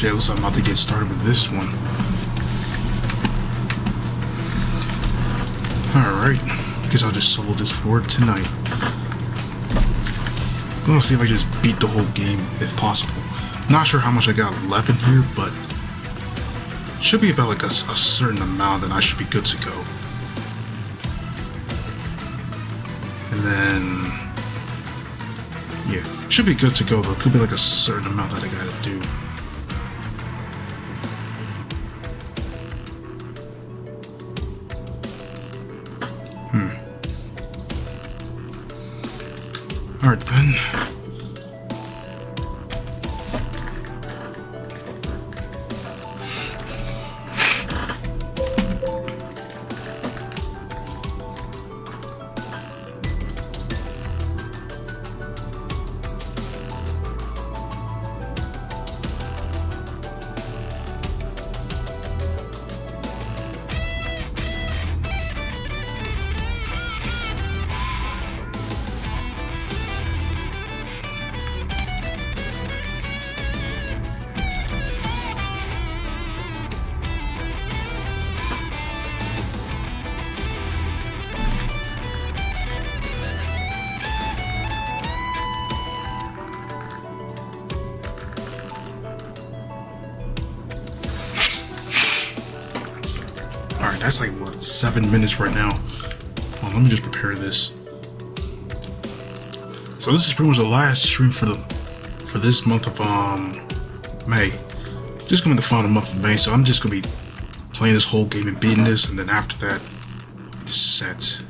Okay, looks like I'm about to get started with this one. Alright, guess I'll just solo this for tonight. I'm gonna see if I just beat the whole game if possible. Not sure how much I got left in here, but should be about like a certain amount that I should be good to go. And then, yeah, should be good to go though. Could be like a certain amount that I gotta do. Alright then. Alright, that's like what, 7 minutes right now. Well, let me just prepare this. So this is pretty much the last stream for this month of May. Just gonna be the final month of May, so I'm just gonna be playing this whole game and beating this, and then after that, it's set.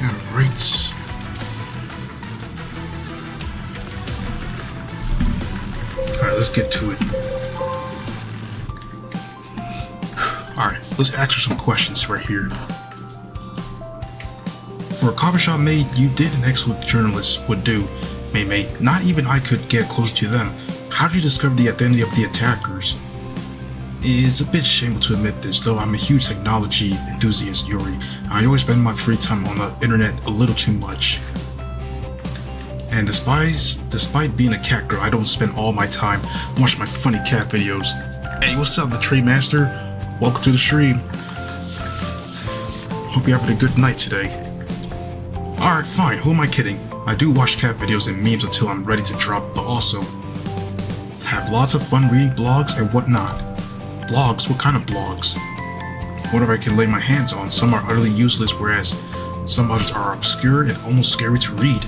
Alright. Alright, let's get to it. Alright, let's answer some questions right here. For a coffee shop maid, you did an excellent journalist would do, May. Not even I could get close to them. How did you discover the identity of the attackers? It's a bit shameful to admit this, though I'm a huge technology enthusiast, Yuri. I always spend my free time on the internet a little too much. And despite being a cat girl, I don't spend all my time watching my funny cat videos. Hey, what's up, the Trade Master? Welcome to the stream. Hope you're having a good night today. Alright, fine, who am I kidding? I do watch cat videos and memes until I'm ready to drop, but also have lots of fun reading blogs and whatnot. Blogs? What kind of blogs? Whatever I can lay my hands on. Some are utterly useless, whereas some others are obscure and almost scary to read.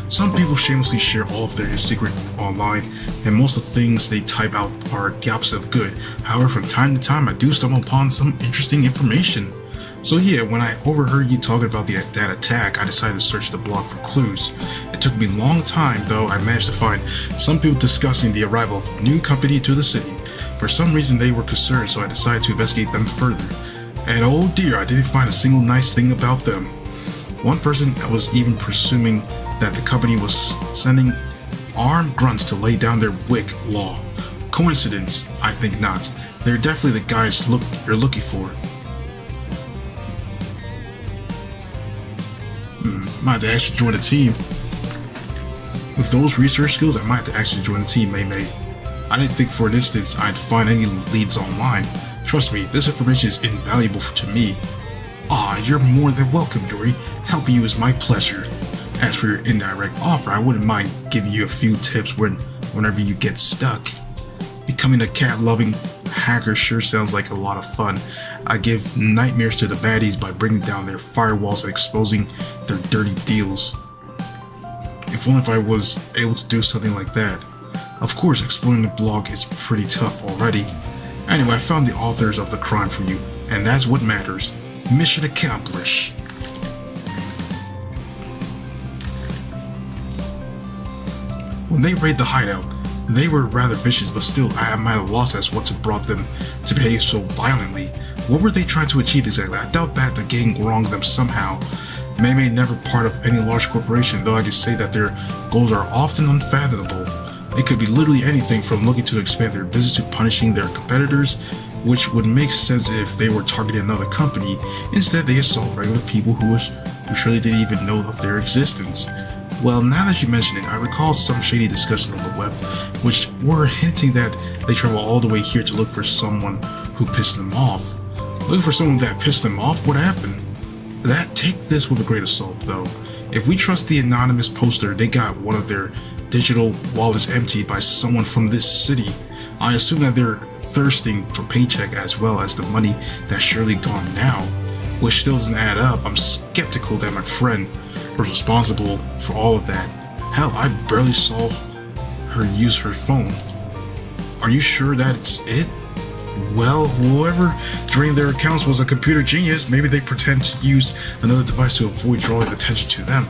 Some people shamelessly share all of their secret online, and most of the things they type out are the opposite of good. However, from time to time, I do stumble upon some interesting information. So yeah, when I overheard you talking about that attack, I decided to search the blog for clues. It took me a long time, though I managed to find some people discussing the arrival of a new company to the city. For some reason they were concerned, so I decided to investigate them further. And oh dear, I didn't find a single nice thing about them. One person was even presuming that the company was sending armed grunts to lay down their wick law. Coincidence? I think not. They're definitely the guys you're looking for. Might have to actually join the team. With those research skills, I might have to actually join the team, May. I didn't think for an instance I'd find any leads online. Trust me, this information is invaluable to me. Ah, you're more than welcome, Yuri. Helping you is my pleasure. As for your indirect offer, I wouldn't mind giving you a few tips whenever you get stuck. Becoming a cat-loving hacker sure sounds like a lot of fun. I give nightmares to the baddies by bringing down their firewalls and exposing their dirty deals. If only if I was able to do something like that. Of course, exploring the blog is pretty tough already. Anyway, I found the authors of the crime for you, and that's what matters. Mission accomplished. When they raided the hideout, they were rather vicious, but still I am at a loss as what brought them to behave so violently. What were they trying to achieve exactly? I doubt that the gang wronged them somehow. May never part of any large corporation, though I can say that their goals are often unfathomable. It could be literally anything from looking to expand their business to punishing their competitors, which would make sense if they were targeting another company. Instead, they assault regular people who surely didn't even know of their existence. Well, now that you mention it, I recall some shady discussions on the web, which were hinting that they travel all the way here to look for someone who pissed them off. Looking for someone that pissed them off? What happened? Take this with a grain of salt, though. If we trust the anonymous poster, they got one of their digital wallets emptied by someone from this city. I assume that they're thirsting for paycheck as well as the money that's surely gone now, which still doesn't add up. I'm skeptical that my friend was responsible for all of that. Hell, I barely saw her use her phone. Are you sure that's it? Well, whoever drained their accounts was a computer genius. Maybe they pretend to use another device to avoid drawing attention to them.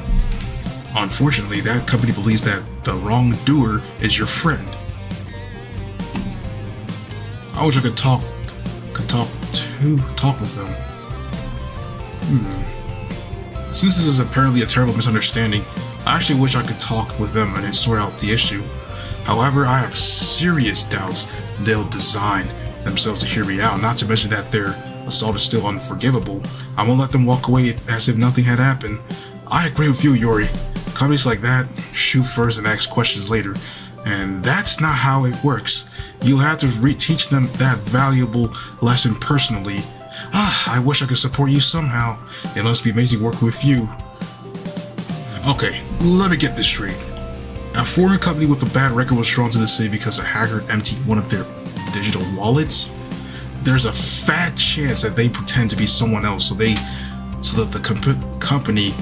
Unfortunately, that company believes that the wrongdoer is your friend. I wish I could talk with them. Since this is apparently a terrible misunderstanding, I actually wish I could talk with them and sort out the issue. However, I have serious doubts they'll design themselves to hear me out, not to mention that their assault is still unforgivable. I won't let them walk away as if nothing had happened. I agree with you, Yuri. Companies like that shoot first and ask questions later, and that's not how it works. You'll have to teach them that valuable lesson personally. I wish I could support you somehow. It must be amazing working with you. Okay, let me get this straight. A foreign company with a bad record was drawn to the city because a hacker emptied one of their digital wallets. There's a fat chance that they pretend to be someone else so that the company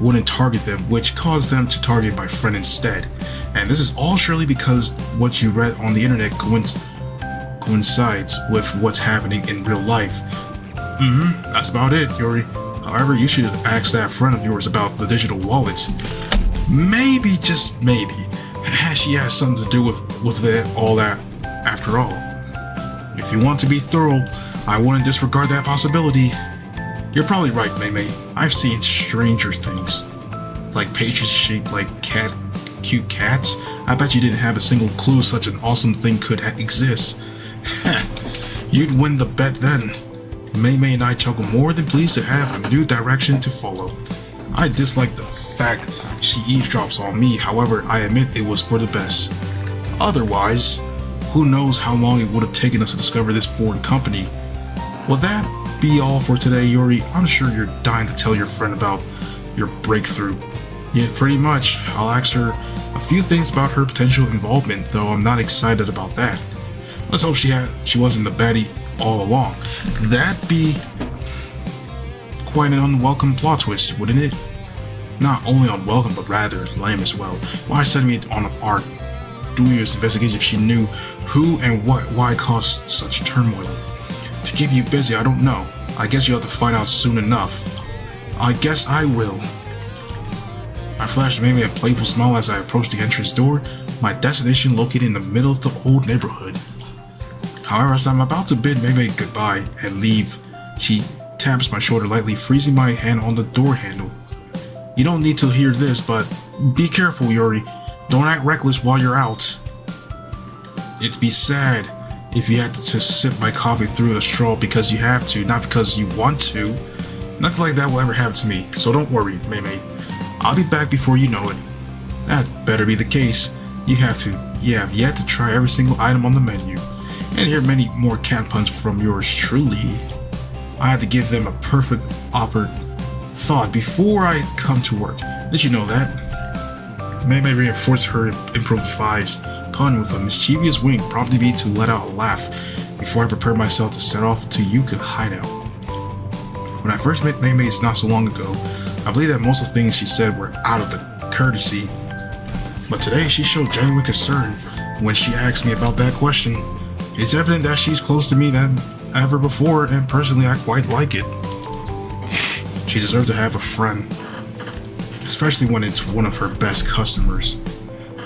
wouldn't target them, which caused them to target my friend instead. And this is all surely because what you read on the internet coincides with what's happening in real life. That's about it, Yuri. However, you should ask that friend of yours about the digital wallets. Maybe, just maybe, she has something to do with all that after all. If you want to be thorough, I wouldn't disregard that possibility. You're probably right, Mei. I've seen stranger things. Like pages shaped like cute cats. I bet you didn't have a single clue such an awesome thing could exist. You'd win the bet then. Mei and I chuckle more than pleased to have a new direction to follow. I dislike the fact she eavesdrops on me, however, I admit it was for the best. Otherwise, who knows how long it would have taken us to discover this foreign company. Will that be all for today, Yuri? I'm sure you're dying to tell your friend about your breakthrough. Yeah, pretty much. I'll ask her a few things about her potential involvement, though I'm not excited about that. Let's hope she wasn't the baddie all along. That'd be quite an unwelcome plot twist, wouldn't it? Not only unwelcome, but rather lame as well. Why send me on our dubious investigation if she knew who and why caused such turmoil? To keep you busy, I don't know. I guess you'll have to find out soon enough. I guess I will. I flashed Mei a playful smile as I approached the entrance door, my destination located in the middle of the old neighborhood. However, as I'm about to bid Mei goodbye and leave, she taps my shoulder lightly, freezing my hand on the door handle. You don't need to hear this, but be careful, Yuri. Don't act reckless while you're out. It'd be sad if you had to sip my coffee through a straw because you have to, not because you want to. Nothing like that will ever happen to me, so don't worry, Mei. I'll be back before you know it. That better be the case. You have yet to try every single item on the menu, and hear many more cat puns from yours truly. I had to give them a perfect thought before I come to work. Did you know that? Mei reinforced her improvised pun with a mischievous wink, prompting me to let out a laugh before I prepared myself to set off to Yuka hideout. When I first met Mei not so long ago, I believe that most of the things she said were out of the courtesy, but today she showed genuine concern when she asked me about that question. It's evident that she's closer to me than ever before, and personally I quite like it. She deserves to have a friend, especially when it's one of her best customers,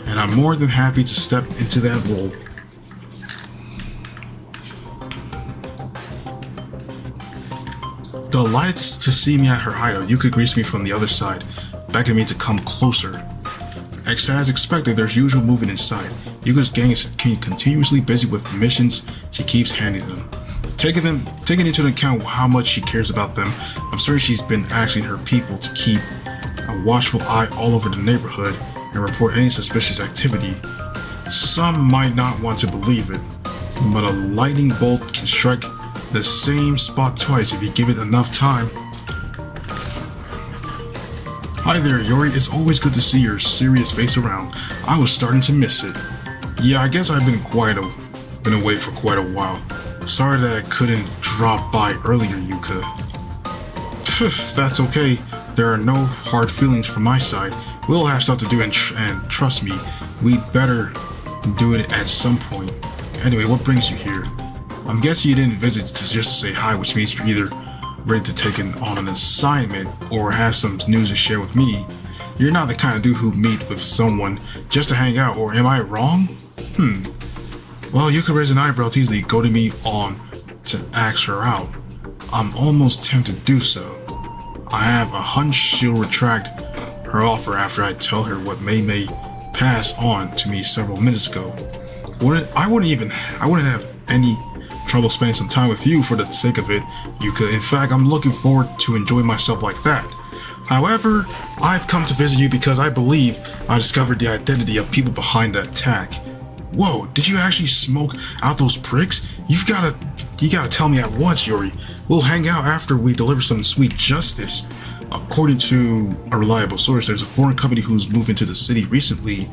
and I'm more than happy to step into that role. Delighted to see me at her hideout, Yuka greets me from the other side, beckoning me to come closer. As expected, there's usual movement inside. Yuka's gang is continuously busy with the missions she keeps handing them. Taking into account how much she cares about them, I'm certain she's been asking her people to keep a watchful eye all over the neighborhood and report any suspicious activity. Some might not want to believe it, but a lightning bolt can strike the same spot twice if you give it enough time. Hi there, Yori. It's always good to see your serious face around. I was starting to miss it. Yeah, I guess I've been away for quite a while. Sorry that I couldn't drop by earlier, Yuka. Phew, that's okay. There are no hard feelings from my side. We'll have stuff to do and trust me, we'd better do it at some point. Anyway, what brings you here? I'm guessing you didn't visit just to say hi, which means you're either ready to take on an assignment or have some news to share with me. You're not the kind of dude who meet with someone just to hang out, or am I wrong? Well, you could raise an eyebrow to easily go to me on to ask her out. I'm almost tempted to do so. I have a hunch she'll retract her offer after I tell her what May passed on to me several minutes ago. I wouldn't have any trouble spending some time with you for the sake of it, Yuka. In fact, I'm looking forward to enjoying myself like that. However, I've come to visit you because I believe I discovered the identity of people behind the attack. Whoa, did you actually smoke out those pricks? You gotta tell me at once, Yori. We'll hang out after we deliver some sweet justice. According to a reliable source, there's a foreign company who's moved into the city recently.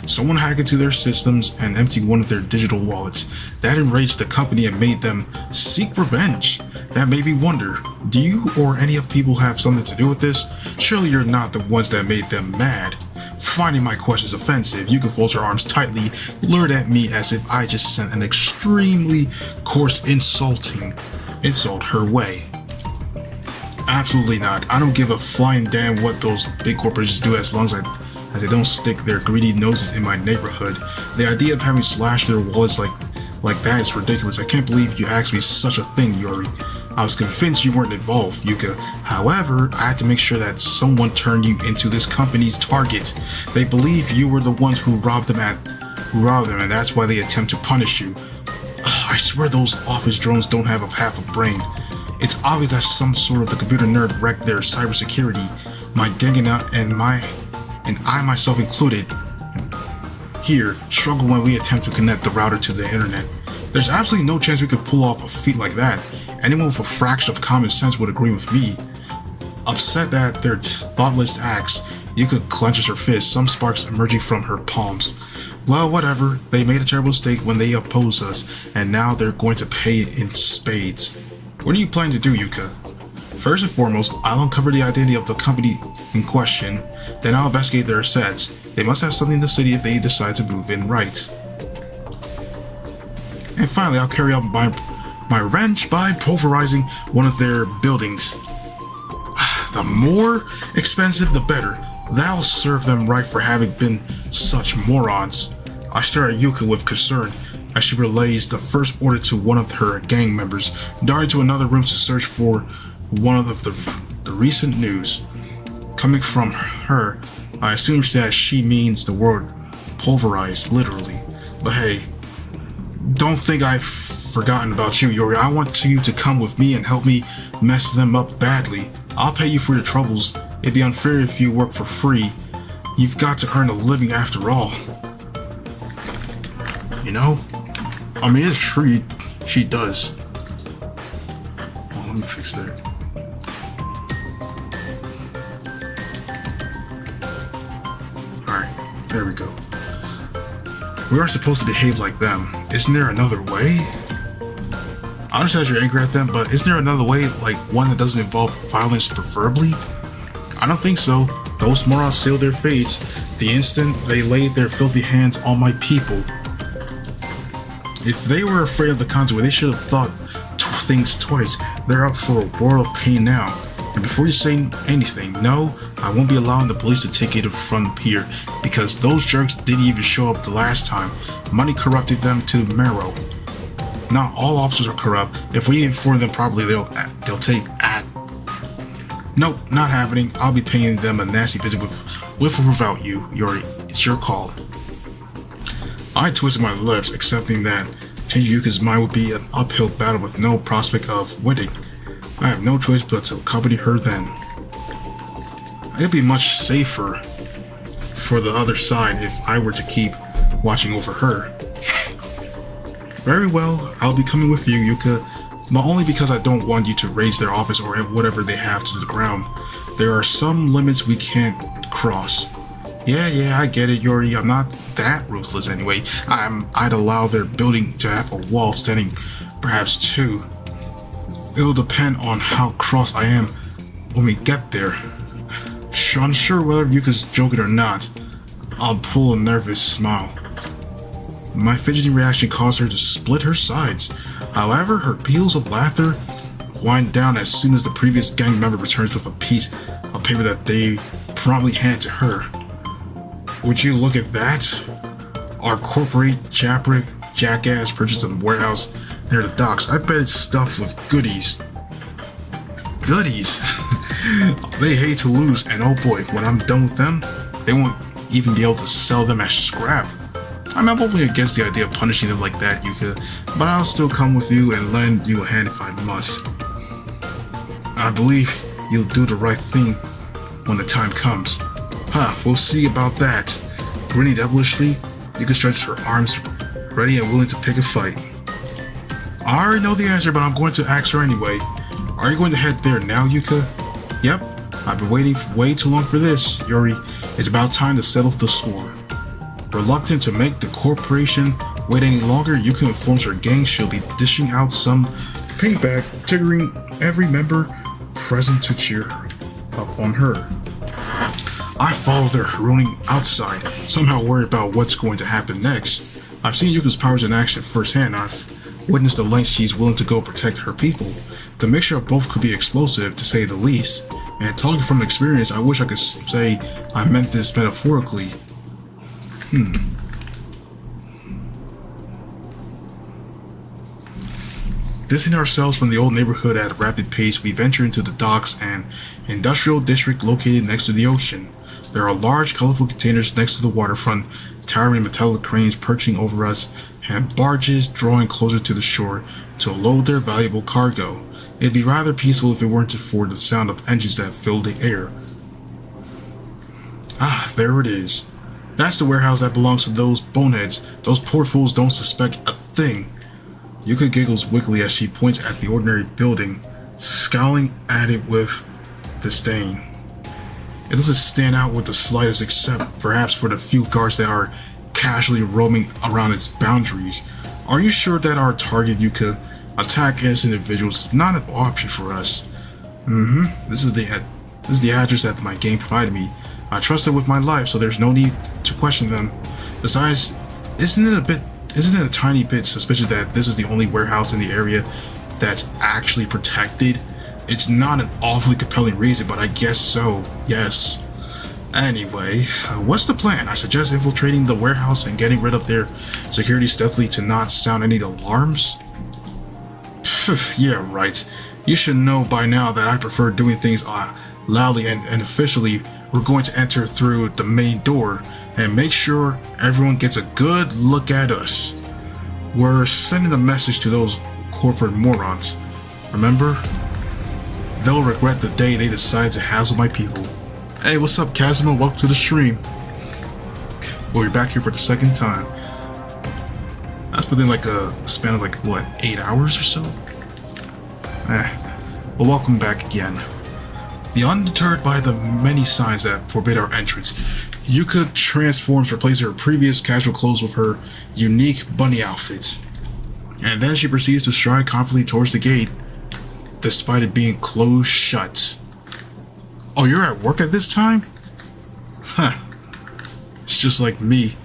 Someone hacked into their systems and emptied one of their digital wallets. That enraged the company and made them seek revenge. That made me wonder, do you or any of people have something to do with this? Surely you're not the ones that made them mad. Finding my questions offensive, Yuka folds her arms tightly, lured at me as if I just sent an extremely coarse insult her way. Absolutely not. I don't give a flying damn what those big corporations do as long as they don't stick their greedy noses in my neighborhood. The idea of having slashed their wallets like that is ridiculous. I can't believe you asked me such a thing, Yori. I was convinced you weren't involved, Yuka. However, I had to make sure that someone turned you into this company's target. They believe you were the ones who robbed them, and that's why they attempt to punish you. I swear those office drones don't have half a brain. It's obvious that some sort of the computer nerd wrecked their cybersecurity. My gang and I myself included here struggle when we attempt to connect the router to the internet. There's absolutely no chance we could pull off a feat like that. Anyone with a fraction of common sense would agree with me. Upset at their thoughtless acts, Yuka clenches her fist, some sparks emerging from her palms. Well, whatever. They made a terrible mistake when they opposed us, and now they're going to pay it in spades. What are you planning to do, Yuka? First and foremost, I'll uncover the identity of the company in question, then I'll investigate their assets. They must have something in the city if they decide to move in right. And finally, I'll carry out my revenge by pulverizing one of their buildings. The more expensive, the better. That'll serve them right for having been such morons. I stare at Yuka with concern as she relays the first order to one of her gang members, darting to another room to search for one of the recent news. Coming from her, I assume that she means the word pulverized, literally. But hey, don't think I've forgotten about you, Yori. I want you to come with me and help me mess them up badly. I'll pay you for your troubles. It'd be unfair if you work for free. You've got to earn a living after all. You know? I mean, it's true, she does. Oh, let me fix that. Alright, there we go. We aren't supposed to behave like them. Isn't there another way? I understand you're angry at them, but isn't there another way, like one that doesn't involve violence preferably? I don't think so. Those morons sealed their fates the instant they laid their filthy hands on my people. If they were afraid of the consequence, they should have thought things twice. They're up for a world of pain now. And before you say anything, no, I won't be allowing the police to take it from here, because those jerks didn't even show up the last time. Money corrupted them to the marrow. Not all officers are corrupt. If we inform them properly, they'll take Nope, not happening. I'll be paying them a nasty visit with or without you. It's your call. I twisted my lips, accepting that changing Yuka's mind would be an uphill battle with no prospect of winning. I have no choice but to accompany her then. It'd be much safer for the other side if I were to keep watching over her. Very well, I'll be coming with you, Yuka, but only because I don't want you to raise their office or whatever they have to the ground. There are some limits we can't cross. Yeah, I get it, Yuri. I'm not that ruthless anyway. I'd allow their building to have a wall standing, perhaps two. It'll depend on how cross I am when we get there. Unsure whether Yuka's joking or not, I'll pull a nervous smile. My fidgeting reaction caused her to split her sides. However, her peals of laughter wind down as soon as the previous gang member returns with a piece of paper that they promptly hand to her. Would you look at that? Our corporate jackass purchased a warehouse near the docks. I bet it's stuffed with goodies. Goodies? They hate to lose, and oh boy, when I'm done with them, they won't even be able to sell them as scrap. I'm only against the idea of punishing them like that, Yuka, but I'll still come with you and lend you a hand if I must. I believe you'll do the right thing when the time comes. We'll see about that. Grinning devilishly, Yuka stretches her arms, ready and willing to pick a fight. I already know the answer, but I'm going to ask her anyway. Are you going to head there now, Yuka? Yep, I've been waiting way too long for this, Yuri. It's about time to settle the score. Reluctant to make the corporation wait any longer, Yuka informs her gang she'll be dishing out some payback, triggering every member present to cheer up on her. I follow their hurooning outside, somehow worried about what's going to happen next. I've seen Yuka's powers in action firsthand. I've witnessed the lengths she's willing to go protect her people. The mixture of both could be explosive, to say the least. And talking from experience, I wish I could say I meant this metaphorically. Distancing ourselves from the old neighborhood at a rapid pace, we venture into the docks and industrial district located next to the ocean. There are large, colorful containers next to the waterfront, towering metallic cranes perching over us, and barges drawing closer to the shore to load their valuable cargo. It'd be rather peaceful if it weren't for the sound of engines that fill the air. There it is. That's the warehouse that belongs to those boneheads. Those poor fools don't suspect a thing. Yuka giggles weakly as she points at the ordinary building, scowling at it with disdain. It doesn't stand out with the slightest, except perhaps for the few guards that are casually roaming around its boundaries. Are you sure that our target, Yuka, attack innocent individuals, is not an option for us? This is the address that my game provided me. I trust it with my life, so there's no need to question them. Besides, isn't it a tiny bit suspicious that this is the only warehouse in the area that's actually protected? It's not an awfully compelling reason, but I guess so, yes. Anyway, what's the plan? I suggest infiltrating the warehouse and getting rid of their security stealthily to not sound any alarms. Yeah, right. You should know by now that I prefer doing things loudly and officially. We're going to enter through the main door and make sure everyone gets a good look at us. We're sending a message to those corporate morons. Remember? They'll regret the day they decide to hassle my people. Hey, what's up, Kazuma? Welcome to the stream. We'll be back here for the second time. That's within like a span of 8 hours or so? Well, welcome back again. Undeterred by the many signs that forbid our entrance, Yuka transforms, replacing her previous casual clothes with her unique bunny outfit. And then she proceeds to stride confidently towards the gate, despite it being closed shut. Oh, you're at work at this time? It's just like me.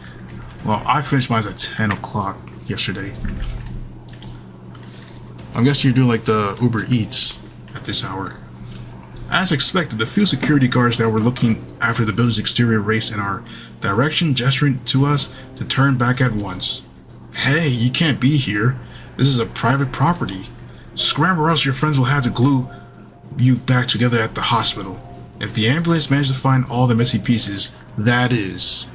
Well, I finished mine at 10 o'clock yesterday. I'm guessing you're doing like the Uber Eats at this hour. As expected, the few security guards that were looking after the building's exterior raced in our direction, gesturing to us to turn back at once. Hey, you can't be here. This is a private property. Scramble or else your friends will have to glue you back together at the hospital. If the ambulance managed to find all the missing pieces, that is.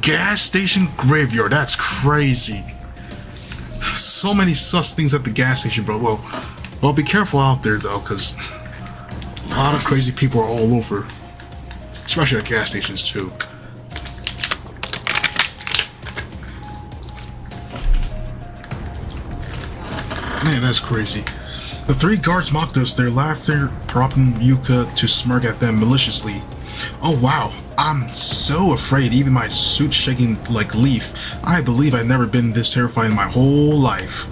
Gas station graveyard, that's crazy. So many sus things at the gas station, bro. Well, be careful out there though, because a lot of crazy people are all over. Especially at gas stations too. Man, that's crazy. The three guards mocked us, their laughter prompting Yuka to smirk at them maliciously. Oh wow, I'm so afraid, even my suit shaking like leaf. I believe I've never been this terrified in my whole life.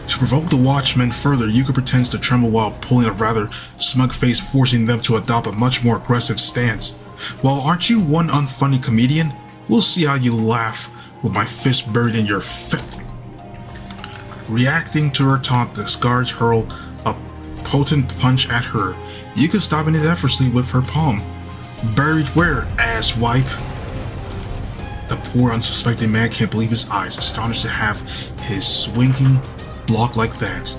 To provoke the watchmen further, Yuka pretends to tremble while pulling a rather smug face, forcing them to adopt a much more aggressive stance. Well, aren't you one unfunny comedian? We'll see how you laugh with my fist buried in your Reacting to her taunt, the guards hurl a potent punch at her. Yuka stopping it effortlessly with her palm. Buried where, asswipe? The poor unsuspecting man can't believe his eyes, astonished to have his swinging block like that.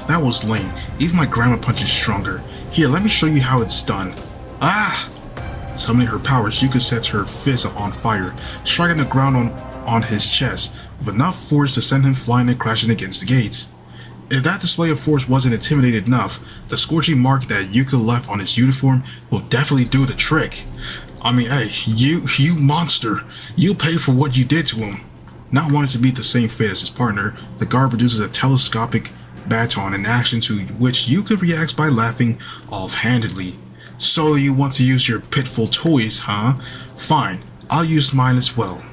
That was lame. Even my grandma punches stronger. Here, let me show you how it's done. Ah! Summoning her powers, Yuka sets her fist on fire, striking the ground on his chest, with enough force to send him flying and crashing against the gate. If that display of force wasn't intimidating enough, the scorching mark that Yuka left on his uniform will definitely do the trick. I mean, hey, you monster, you pay for what you did to him. Not wanting to meet the same fate as his partner, the guard produces a telescopic baton, an action to which Yuka reacts by laughing offhandedly. So you want to use your pitiful toys, huh? Fine, I'll use mine as well.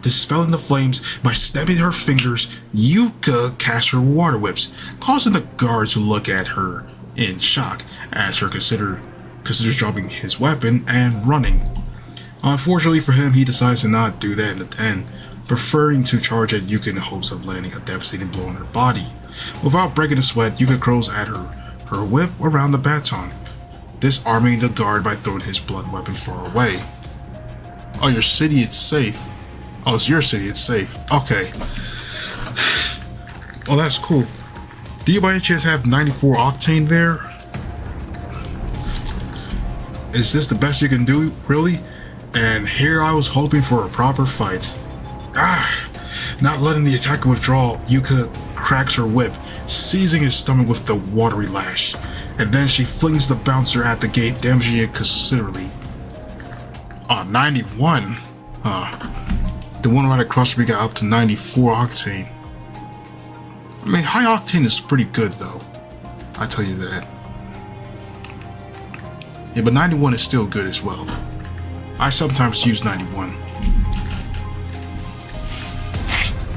Dispelling the flames by snapping her fingers, Yuka casts her water whips, causing the guards to look at her in shock as her considers dropping his weapon and running. Unfortunately for him, he decides to not do that in the end, preferring to charge at Yuka in the hopes of landing a devastating blow on her body. Without breaking a sweat, Yuka curls at her whip around the baton, disarming the guard by throwing his blunt weapon far away. Oh, your city is safe. Oh, it's your city, it's safe. Okay. Oh, that's cool. Do you by any chance have 94 octane there? Is this the best you can do, really? And here I was hoping for a proper fight. Not letting the attacker withdraw, Yuka cracks her whip, seizing his stomach with the watery lash. And then she flings the bouncer at the gate, damaging it considerably. 91? The one right across from me got up to 94 octane. I mean, high octane is pretty good though. I tell you that. Yeah, but 91 is still good as well. I sometimes use 91.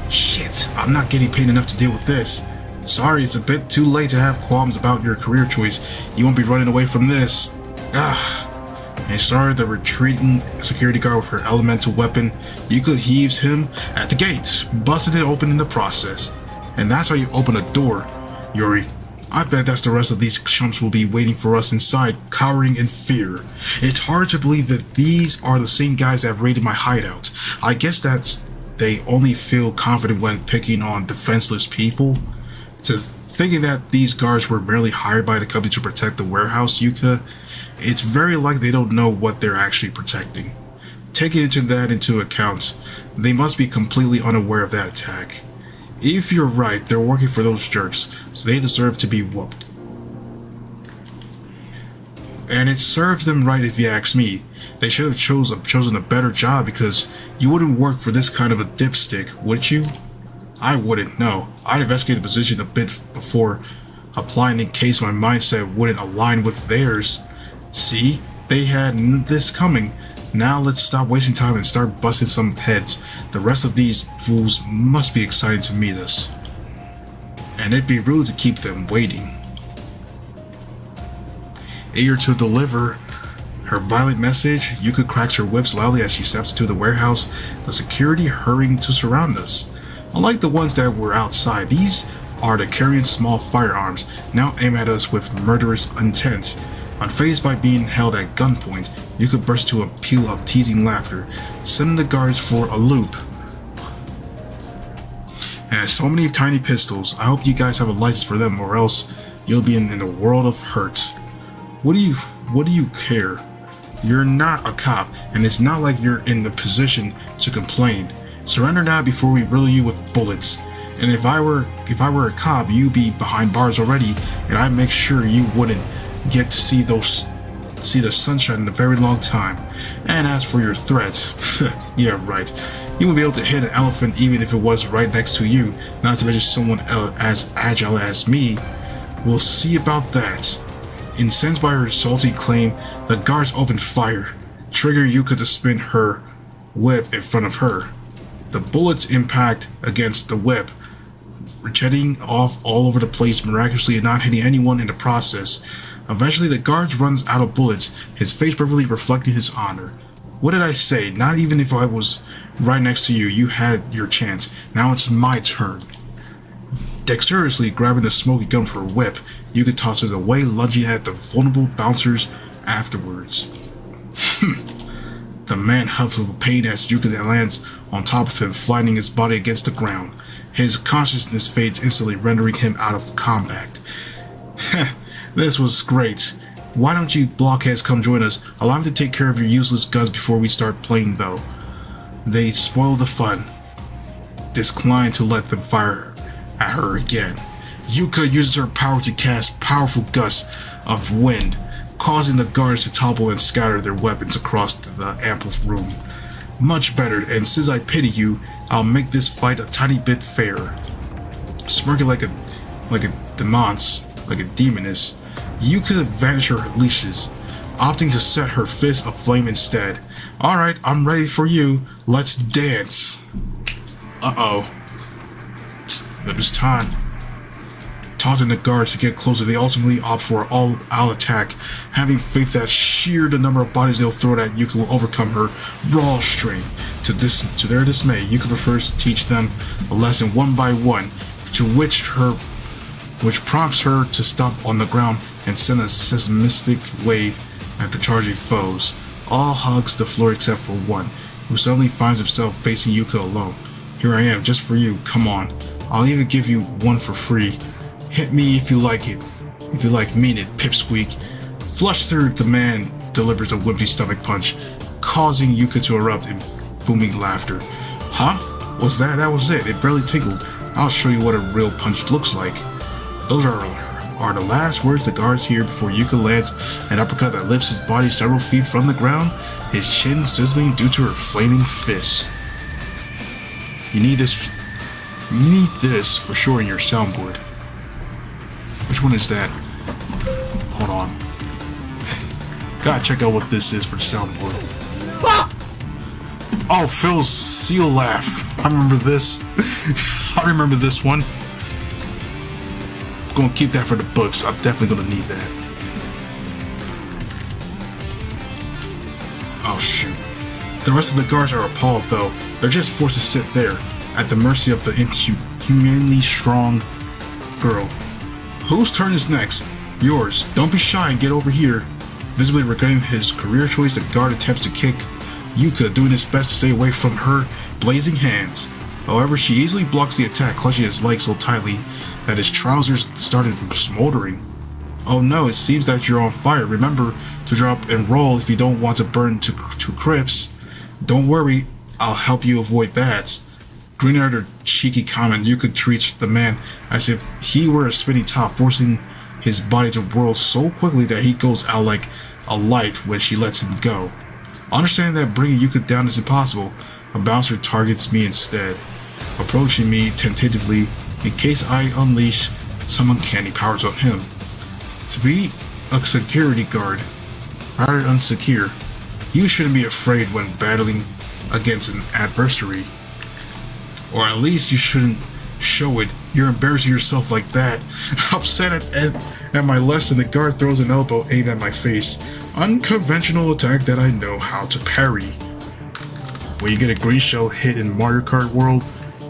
Shit, I'm not getting paid enough to deal with this. Sorry, it's a bit too late to have qualms about your career choice. You won't be running away from this. And started the retreating security guard with her elemental weapon. Yuka heaves him at the gate, busted it open in the process. And that's how you open a door, Yuri. I bet that's the rest of these chumps will be waiting for us inside, cowering in fear. It's hard to believe that these are the same guys that raided my hideout. I guess that's they only feel confident when picking on defenseless people. To thinking that these guards were merely hired by the company to protect the warehouse, Yuka, it's very likely they don't know what they're actually protecting. Taking that into account, they must be completely unaware of that attack. If you're right, they're working for those jerks, so they deserve to be whooped. And it serves them right if you ask me. They should have chosen a better job, because you wouldn't work for this kind of a dipstick, would you? I wouldn't, no. I'd investigate the position a bit before applying in case my mindset wouldn't align with theirs. See? They had this coming. Now let's stop wasting time and start busting some heads. The rest of these fools must be excited to meet us. And it'd be rude to keep them waiting. Eager to deliver her violent message, Yuka cracks her whips loudly as she steps into the warehouse, the security hurrying to surround us. Unlike the ones that were outside, these are the carrying small firearms, now aim at us with murderous intent. Unfazed by being held at gunpoint, Yuka bursts into a peal of teasing laughter, sending the guards for a loop. And so many tiny pistols, I hope you guys have a license for them, or else you'll be in a world of hurt. What do you care? You're not a cop, and it's not like you're in the position to complain. Surrender now before we riddle you with bullets. And if I were a cop, you'd be behind bars already, and I'd make sure you wouldn't get to see the sunshine in a very long time. And as for your threats, yeah, right. You would be able to hit an elephant even if it was right next to you, not to mention someone as agile as me. We'll see about that. Incensed by her salty claim, the guards opened fire, triggering Yuka to spin her whip in front of her. The bullets impact against the whip, jetting off all over the place miraculously and not hitting anyone in the process. Eventually the guard runs out of bullets, his face perfectly reflecting his honor. What did I say? Not even if I was right next to you, you had your chance. Now it's my turn. Dexterously grabbing the smoky gun for a whip, Yuka tosses it away, lunging at the vulnerable bouncers afterwards. The man huffs with pain as Yuka lands on top of him, flattening his body against the ground. His consciousness fades instantly, rendering him out of combat. This was great. Why don't you blockheads come join us? Allow me to take care of your useless guns before we start playing, though. They spoil the fun. Decline to let them fire at her again. Yuka uses her power to cast powerful gusts of wind, causing the guards to topple and scatter their weapons across the ample room. Much better, and since I pity you, I'll make this fight a tiny bit fairer. Smirking like a demoness, Yuka vanished her leashes, opting to set her fist aflame instead. Alright, I'm ready for you. Let's dance. Uh-oh. It was time. Taunting the guards to get closer, they ultimately opt for an all-out attack, having faith that sheer the number of bodies they'll throw at Yuka will overcome her raw strength. To their dismay, Yuka prefers to teach them a lesson one by one, which prompts her to stop on the ground and send a seismic wave at the charging foes. All hugs the floor except for one, who suddenly finds himself facing Yuka alone. Here I am, just for you, come on. I'll even give you one for free. Hit me if you like it. If you like, mean it, pipsqueak. Flushed through, the man delivers a wimpy stomach punch, causing Yuka to erupt in booming laughter. Huh? That was it. It barely tinkled. I'll show you what a real punch looks like. Those are the last words the guards hear before Yuka lands an uppercut that lifts his body several feet from the ground, his chin sizzling due to her flaming fist. You need this for sure in your soundboard. Which one is that? Hold on. Gotta check out what this is for the soundboard. Oh, Phil's seal laugh. I remember this. I remember this one. Gonna keep that for the books. I'm definitely gonna need that. Oh shoot. The rest of the guards are appalled though. They're just forced to sit there, at the mercy of the inhumanely strong girl. Whose turn is next? Yours. Don't be shy and get over here. Visibly regretting his career choice, the guard attempts to kick Yuka, doing his best to stay away from her blazing hands. However, she easily blocks the attack, clutching his leg so tightly that his trousers started smoldering. Oh no, it seems that you're on fire. Remember to drop and roll if you don't want to burn to crisps. Don't worry, I'll help you avoid that. Grinning at her cheeky comment, Yuka treats the man as if he were a spinning top, forcing his body to whirl so quickly that he goes out like a light when she lets him go. Understanding that bringing Yuka down is impossible, a bouncer targets me instead, approaching me tentatively in case I unleash some uncanny powers on him. To be a security guard, rather unsecure, you shouldn't be afraid when battling against an adversary. Or at least you shouldn't show it. You're embarrassing yourself like that. Upset at my lesson, the guard throws an elbow aimed at my face. Unconventional attack that I know how to parry. When you get a green shell hit in Mario Kart World,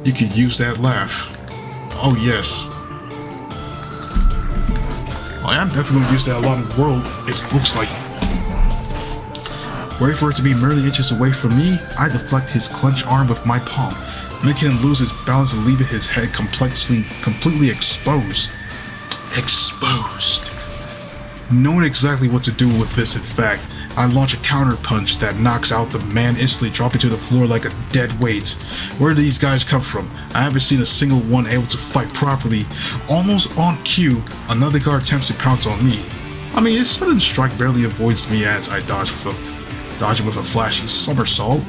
you can use that laugh. Oh yes. Oh, I'm definitely going to use that a lot in the world, it looks like. Waiting for it to be merely inches away from me, I deflect his clenched arm with my palm, making him lose his balance and leaving his head completely exposed. exposed. Knowing exactly what to do with this, in fact, I launch a counter punch that knocks out the man instantly, dropping to the floor like a dead weight. Where do these guys come from? I haven't seen a single one able to fight properly. Almost on cue, another guard attempts to pounce on me. I mean, his sudden strike barely avoids me as I dodge with a flashy somersault.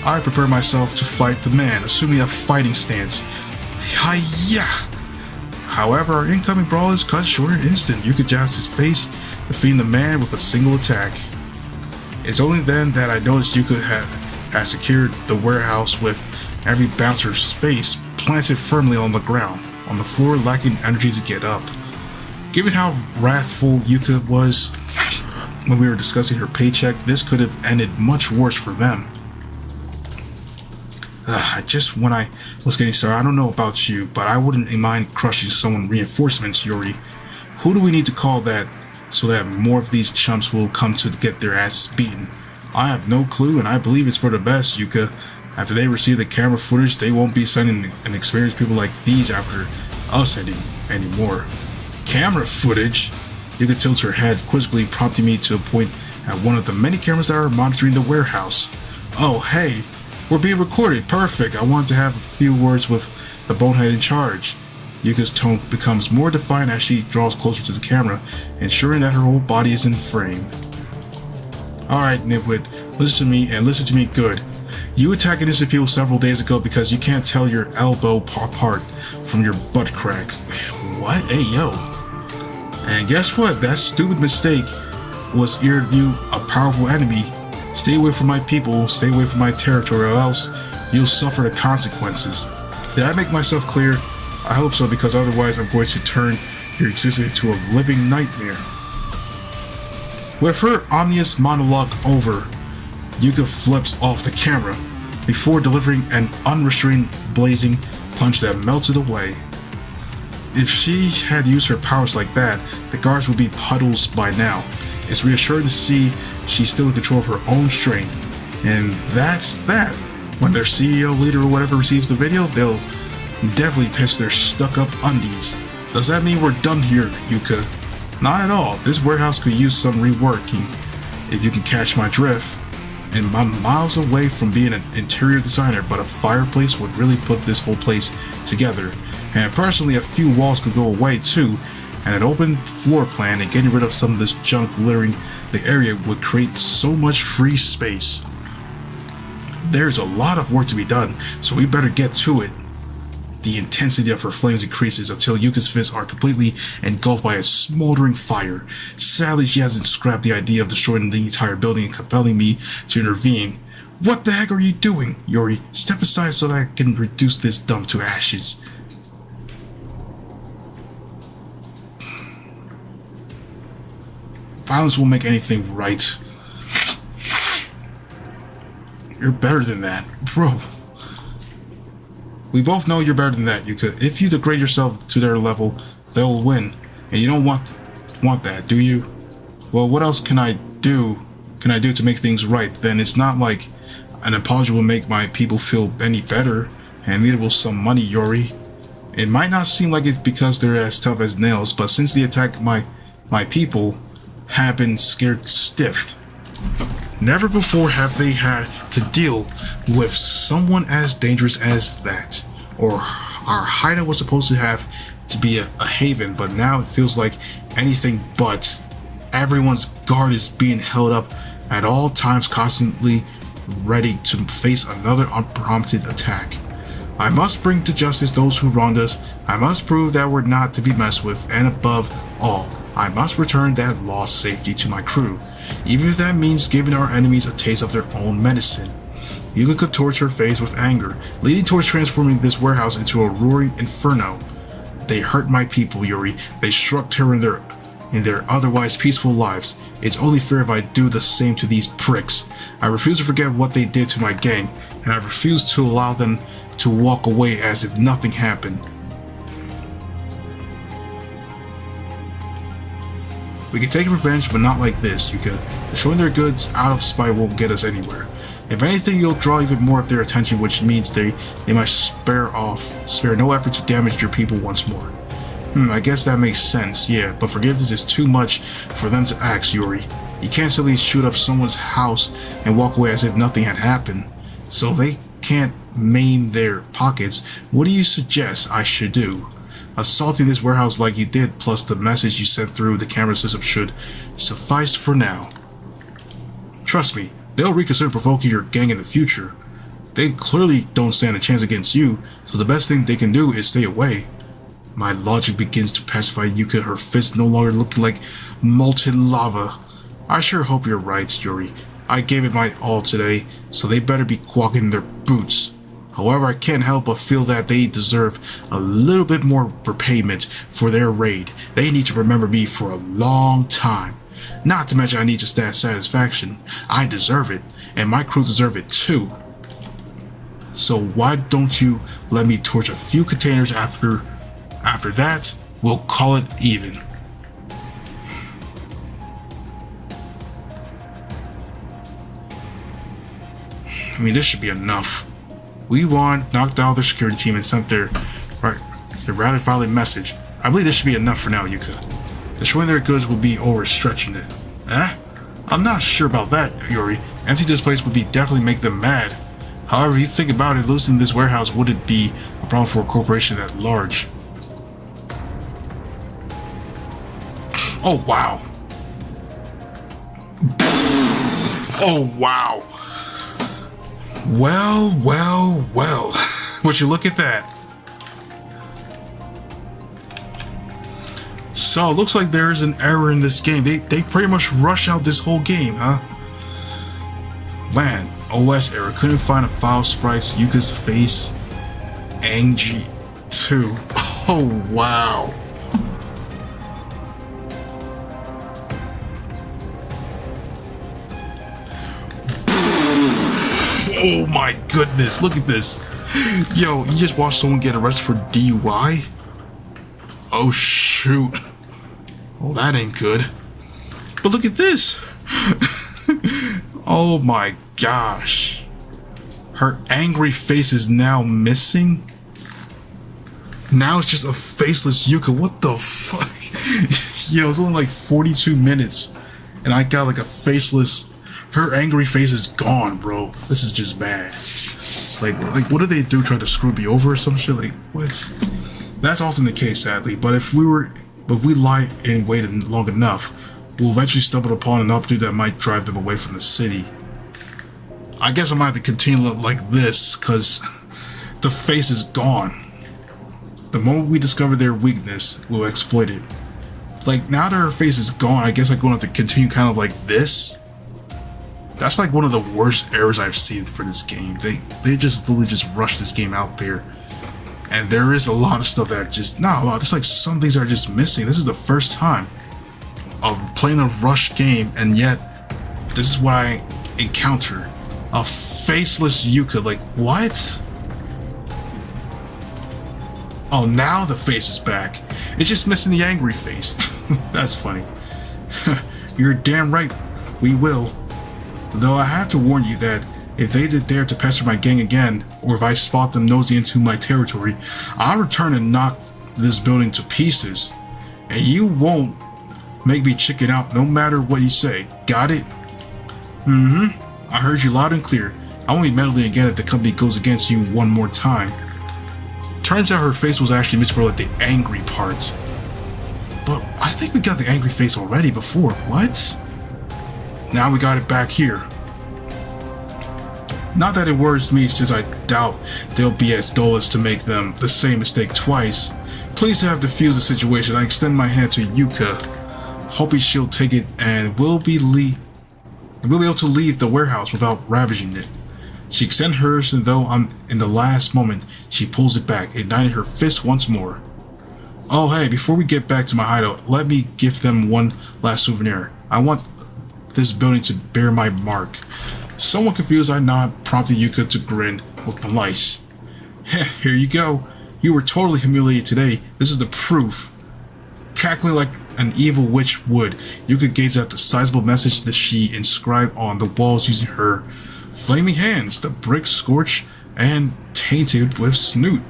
I prepare myself to fight the man, assuming a fighting stance. Hi-ya! However, our incoming brawl is cut short in an instant. Yuka jabs his face, defeating the man with a single attack. It's only then that I noticed Yuka had secured the warehouse with every bouncer's face planted firmly on the ground, on the floor, lacking energy to get up. Given how wrathful Yuka was when we were discussing her paycheck, this could have ended much worse for them. When I was getting started, I don't know about you, but I wouldn't mind crushing someone's reinforcements, Yuri. Who do we need to call that so that more of these chumps will come to get their asses beaten? I have no clue, and I believe it's for the best, Yuka. After they receive the camera footage, they won't be sending and experienced people like these after us anymore. Camera footage? Yuka tilts her head, quizzically prompting me to point at one of the many cameras that are monitoring the warehouse. Oh, hey, we're being recorded. Perfect. I wanted to have a few words with the bonehead in charge. Yuka's tone becomes more defiant as she draws closer to the camera, ensuring that her whole body is in frame. Alright, nitwit, listen to me, and listen to me good. You attacked innocent people several days ago because you can't tell your elbow apart from your butt crack. What? Hey, yo. And guess what? That stupid mistake was eared you a powerful enemy. Stay away from my people, stay away from my territory, or else you'll suffer the consequences. Did I make myself clear? I hope so, because otherwise I'm going to turn your existence into a living nightmare. With her ominous monologue over, Yuka flips off the camera before delivering an unrestrained blazing punch that melted away. If she had used her powers like that, the guards would be puddles by now. It's reassuring to see she's still in control of her own strength. And that's that. When their CEO, leader, or whatever receives the video, they'll definitely piss their stuck-up undies. Does that mean we're done here, Yuka? Not at all. This warehouse could use some reworking, if you can catch my drift. And I'm miles away from being an interior designer, but a fireplace would really put this whole place together. And personally, a few walls could go away too, and an open floor plan and getting rid of some of this junk littering the area would create so much free space. There's a lot of work to be done, so we better get to it. The intensity of her flames increases until Yuka's fists are completely engulfed by a smoldering fire. Sadly, she hasn't scrapped the idea of destroying the entire building and compelling me to intervene. What the heck are you doing, Yuri? Step aside so that I can reduce this dump to ashes. Violence won't make anything right. You're better than that, bro. We both know you're better than that, Yuka. If you degrade yourself to their level, they'll win. And you don't want that, do you? Well, what else can I do to make things right? Then it's not like an apology will make my people feel any better, and neither will some money, Yuri. It might not seem like it's because they're as tough as nails, but since the attack my people have been scared stiff. Never before have they had to deal with someone as dangerous as that. Or our hideout was supposed to have to be a haven, but now it feels like anything but. Everyone's guard is being held up at all times, constantly ready to face another unprompted attack. I must bring to justice those who wronged us. I must prove that we're not to be messed with, and above all, I must return that lost safety to my crew, even if that means giving our enemies a taste of their own medicine. Yuka contorts her face with anger, leading towards transforming this warehouse into a roaring inferno. They hurt my people, Yuri. They struck terror in their otherwise peaceful lives. It's only fair if I do the same to these pricks. I refuse to forget what they did to my gang, and I refuse to allow them to walk away as if nothing happened. We can take revenge, but not like this, Yuka. Showing their goods out of spite won't get us anywhere. If anything, you'll draw even more of their attention, which means they might spare no effort to damage your people once more. I guess that makes sense, yeah, but forgiveness is too much for them to ask, Yuri. You can't simply shoot up someone's house and walk away as if nothing had happened. So if they can't maim their pockets, what do you suggest I should do? Assaulting this warehouse like you did, plus the message you sent through the camera system should suffice for now. Trust me, they'll reconsider provoking your gang in the future. They clearly don't stand a chance against you, so the best thing they can do is stay away. My logic begins to pacify Yuka, her fist no longer looking like molten lava. I sure hope you're right, Yuri. I gave it my all today, so they better be quacking in their boots. However, I can't help but feel that they deserve a little bit more repayment for their raid. They need to remember me for a long time. Not to mention I need just that satisfaction. I deserve it, and my crew deserve it too. So why don't you let me torch a few containers after that, we'll call it even. I mean, this should be enough. We won, knocked out their security team, and sent their rather violent message. I believe this should be enough for now, Yuka. Destroying their goods would be overstretching it. Eh? I'm not sure about that, Yuri. Empty this place would definitely make them mad. However, if you think about it, losing this warehouse wouldn't be a problem for a corporation that large. Oh, wow. Oh, wow. Well. Would you look at that? So, it looks like there's an error in this game. They pretty much rush out this whole game, huh? Man, OS error. Couldn't find a file sprites. Yuka's face. Angie 2. Oh, wow. Oh my goodness, look at this. Yo, you just watched someone get arrested for DUI? Oh shoot. Oh, that ain't good. But look at this. Oh my gosh. Her angry face is now missing? Now it's just a faceless Yuka. What the fuck? Yo, it's only like 42 minutes. And I got like a faceless... Her angry face is gone, bro. This is just bad. Like what did they do? Try to screw me over or some shit? Like, what? That's often the case, sadly. But if we lie and waited long enough, we'll eventually stumble upon an opportunity that might drive them away from the city. I guess I might have to continue like this, because the face is gone. The moment we discover their weakness, we'll exploit it. Like, now that her face is gone, I guess I'm going to have to continue kind of like this. That's like one of the worst errors I've seen for this game. They just literally just rushed this game out there. And there is a lot of stuff that just, not a lot, there's like some things that are just missing. This is the first time of playing a rush game, and yet this is what I encounter. A faceless Yuka, like what? Oh, now the face is back. It's just missing the angry face. That's funny. You're damn right, we will. Though I have to warn you that if they did dare to pester my gang again, or if I spot them nosing into my territory, I'll return and knock this building to pieces. And you won't make me chicken out no matter what you say. Got it? I heard you loud and clear. I won't be meddling again if the company goes against you one more time. Turns out her face was actually missed for like the angry part. But I think we got the angry face already before. What? Now we got it back here. Not that it worries me, since I doubt they'll be as dull as to make them the same mistake twice. Pleased to have diffused the situation, I extend my hand to Yuka, hoping she'll take it and we'll be able to leave the warehouse without ravaging it. She extends hers, and though I'm in the last moment, she pulls it back, igniting her fist once more. Oh hey, before we get back to my hideout, let me give them one last souvenir. I want this building to bear my mark. Somewhat confused, I nod, prompting Yuka to grin with malice. Here you go. You were totally humiliated today. This is the proof. Cackling like an evil witch would, Yuka gazed at the sizable message that she inscribed on the walls using her flaming hands, the bricks scorched and tainted with snoot.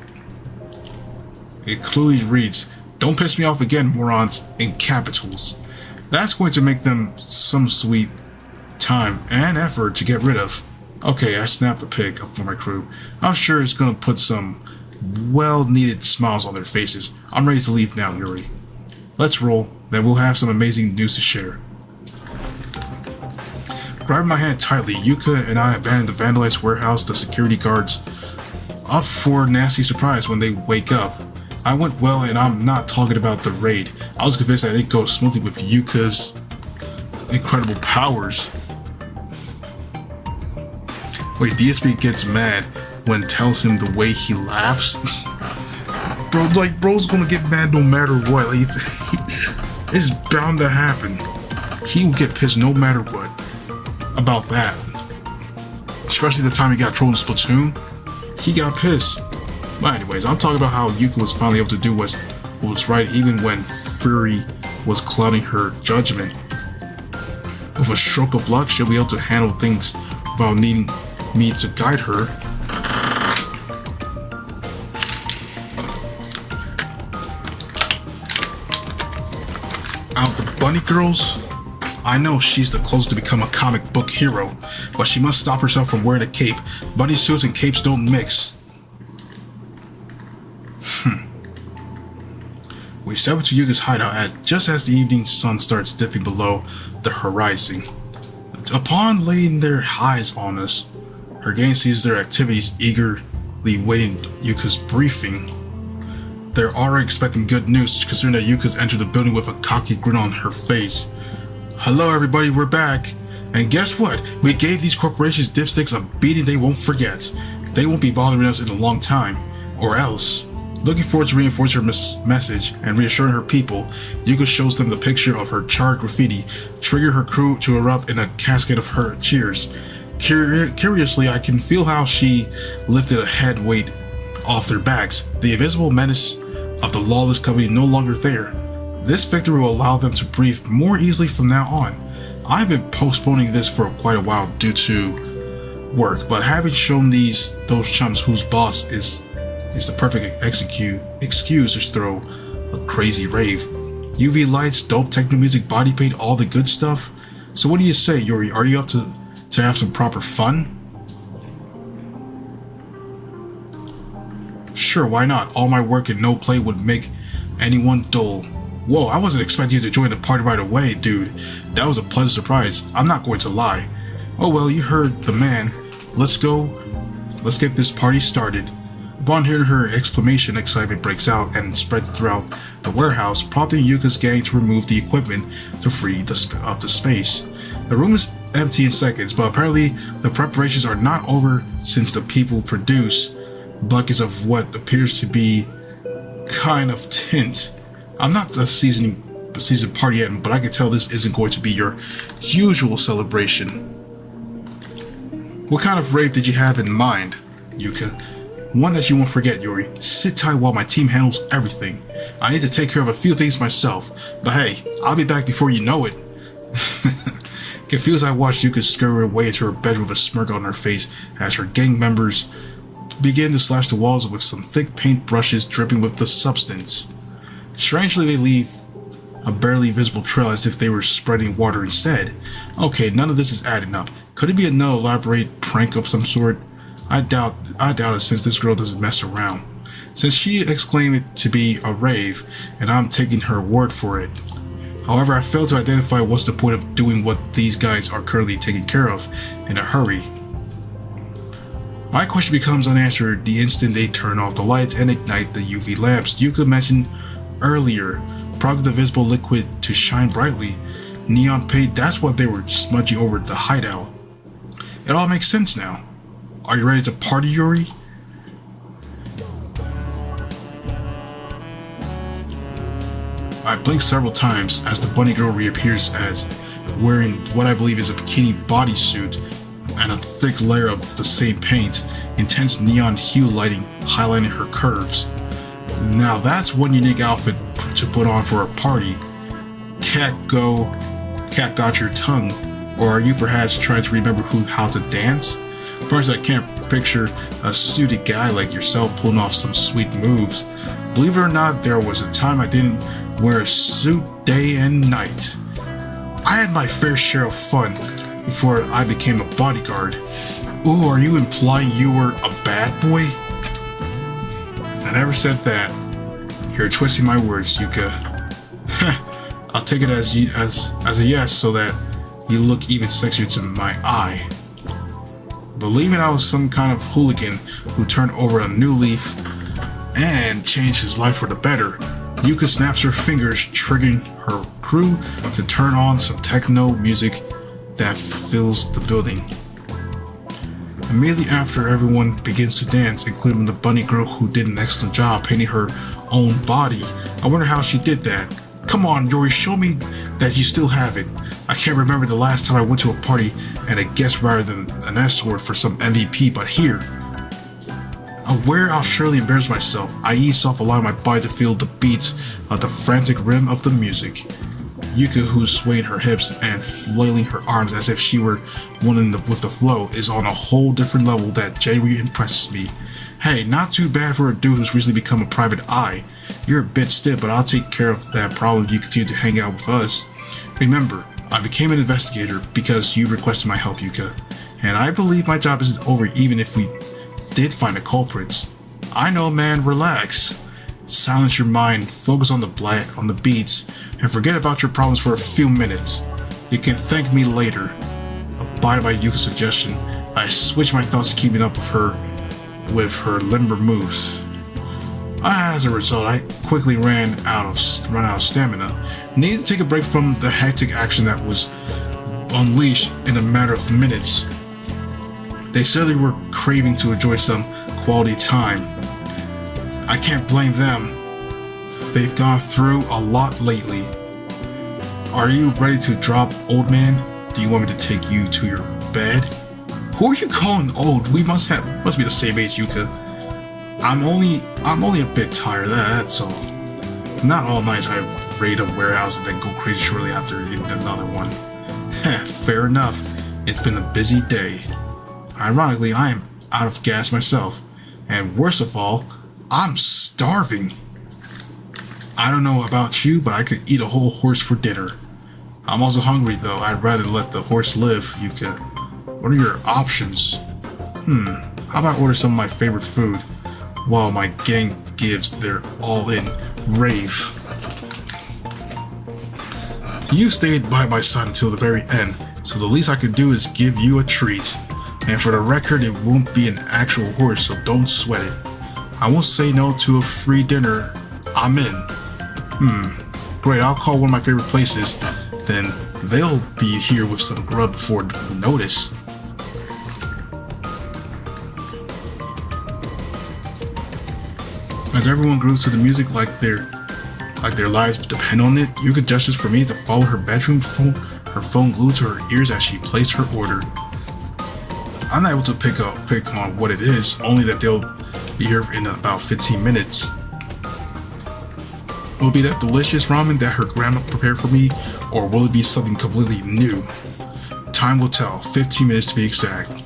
It clearly reads, Don't piss me off again, morons, in capitals. That's going to make them some sweet time and effort to get rid of. Okay, I snapped the pic for my crew. I'm sure it's gonna put some well-needed smiles on their faces. I'm ready to leave now, Yuri. Let's roll, then we'll have some amazing news to share. Grabbing my hand tightly, Yuka and I abandoned the vandalized warehouse, the security guards up for a nasty surprise when they wake up. I went well, and I'm not talking about the raid. I was convinced that it goes smoothly with Yuka's incredible powers. Wait, DSP gets mad when tells him the way he laughs? Bro, like, bro's gonna get mad no matter what. Like, it's bound to happen. He will get pissed no matter what about that. Especially the time he got trolled in Splatoon. He got pissed. But anyways, I'm talking about how Yuka was finally able to do what was right even when Fury was clouding her judgment. With a stroke of luck, she'll be able to handle things without needing me to guide her. Out of the bunny girls, I know she's the closest to become a comic book hero, but she must stop herself from wearing a cape. Bunny suits and capes don't mix. We step into Yuka's hideout just as the evening sun starts dipping below the horizon. Upon laying their eyes on us, her gang sees their activities, eagerly waiting Yuka's briefing. They're already expecting good news, considering that Yuka's entered the building with a cocky grin on her face. Hello everybody, we're back. And guess what? We gave these corporations dipsticks a beating they won't forget. They won't be bothering us in a long time, or else. Looking forward to reinforce her message and reassuring her people, Yuka shows them the picture of her charred graffiti, trigger her crew to erupt in a cascade of her cheers. Curiously, I can feel how she lifted a head weight off their backs. The invisible menace of the lawless company no longer there. This victory will allow them to breathe more easily from now on. I've been postponing this for quite a while due to work, but having shown those chumps whose boss is the perfect excuse to throw a crazy rave. UV lights, dope techno music, body paint, all the good stuff. So what do you say, Yuri? Are you up to have some proper fun? Sure, why not? All my work and no play would make anyone dull. Whoa, I wasn't expecting you to join the party right away, dude. That was a pleasant surprise. I'm not going to lie. Oh well, you heard the man. Let's go. Let's get this party started. Upon hearing her exclamation, excitement breaks out and spreads throughout the warehouse, prompting Yuka's gang to remove the equipment to free up the space. The room is empty in seconds, but apparently the preparations are not over since the people produce buckets of what appears to be kind of tint. I'm not the season party yet, but I can tell this isn't going to be your usual celebration. What kind of rave did you have in mind, Yuka? One that you won't forget, Yuri. Sit tight while my team handles everything. I need to take care of a few things myself, but hey, I'll be back before you know it. Confused, I watched Yuka scurry away into her bedroom with a smirk on her face as her gang members begin to slash the walls with some thick paint brushes dripping with the substance. Strangely, they leave a barely visible trail as if they were spreading water instead. Okay, none of this is adding up. Could it be another elaborate prank of some sort? I doubt it since this girl doesn't mess around. Since she exclaimed it to be a rave, and I'm taking her word for it. However, I failed to identify what's the point of doing what these guys are currently taking care of in a hurry. My question becomes unanswered the instant they turn off the lights and ignite the UV lamps Yuka mentioned earlier, prompted the visible liquid to shine brightly. Neon paint, that's what they were smudging over the hideout. It all makes sense now. Are you ready to party, Yuri? I blink several times as the bunny girl reappears as wearing what I believe is a bikini bodysuit and a thick layer of the same paint, intense neon hue lighting highlighting her curves. Now that's one unique outfit to put on for a party. Cat got your tongue, or are you perhaps trying to remember how to dance? First, I can't picture a suited guy like yourself pulling off some sweet moves. Believe it or not, there was a time I didn't wear a suit day and night. I had my fair share of fun before I became a bodyguard. Ooh, are you implying you were a bad boy? I never said that. You're twisting my words, Yuka. I'll take it as a yes so that you look even sexier to my eye. Believing I was some kind of hooligan who turned over a new leaf and changed his life for the better, Yuka snaps her fingers, triggering her crew to turn on some techno music that fills the building. Immediately after, everyone begins to dance, including the bunny girl who did an excellent job painting her own body. I wonder how she did that. Come on, Yori, show me that you still have it. I can't remember the last time I went to a party and a guest rather than an escort for some MVP, but here. Aware I'll surely embarrass myself, I ease off, allowing my body to feel the beats of the frantic rhythm of the music. Yuka, who's swaying her hips and flailing her arms as if she were one with the flow, is on a whole different level that genuinely impresses me. Hey, not too bad for a dude who's recently become a private eye. You're a bit stiff, but I'll take care of that problem if you continue to hang out with us. Remember, I became an investigator because you requested my help, Yuka, and I believe my job isn't over even if we did find the culprits. I know, man, relax. Silence your mind, focus on the beats, and forget about your problems for a few minutes. You can thank me later. Abided by Yuka's suggestion, I switched my thoughts to keeping up with her limber moves. As a result, I quickly ran out of stamina, needed to take a break from the hectic action that was unleashed in a matter of minutes. They certainly were craving to enjoy some quality time. I can't blame them. They've gone through a lot lately. Are you ready to drop, old man? Do you want me to take you to your bed? Who are you calling old? We must be the same age, Yuka. I'm only a bit tired, that's all. Not all nights I raid a warehouse and then go crazy shortly after eating another one. Heh, fair enough. It's been a busy day. Ironically, I am out of gas myself. And worst of all, I'm starving. I don't know about you, but I could eat a whole horse for dinner. I'm also hungry though. I'd rather let the horse live, Yuka. What are your options? How about I order some of my favorite food while my gang gives their all-in rave? You stayed by my side until the very end, so the least I could do is give you a treat. And for the record, it won't be an actual horse, so don't sweat it. I won't say no to a free dinner. I'm in. Great, I'll call one of my favorite places. Then they'll be here with some grub before notice. As everyone grooves to the music like their lives depend on it, Yuka gestures for me to follow her bedroom phone, her phone glued to her ears as she placed her order. I'm not able to pick on what it is, only that they'll be here in about 15 minutes. Will it be that delicious ramen that her grandma prepared for me, or will it be something completely new? Time will tell, 15 minutes to be exact.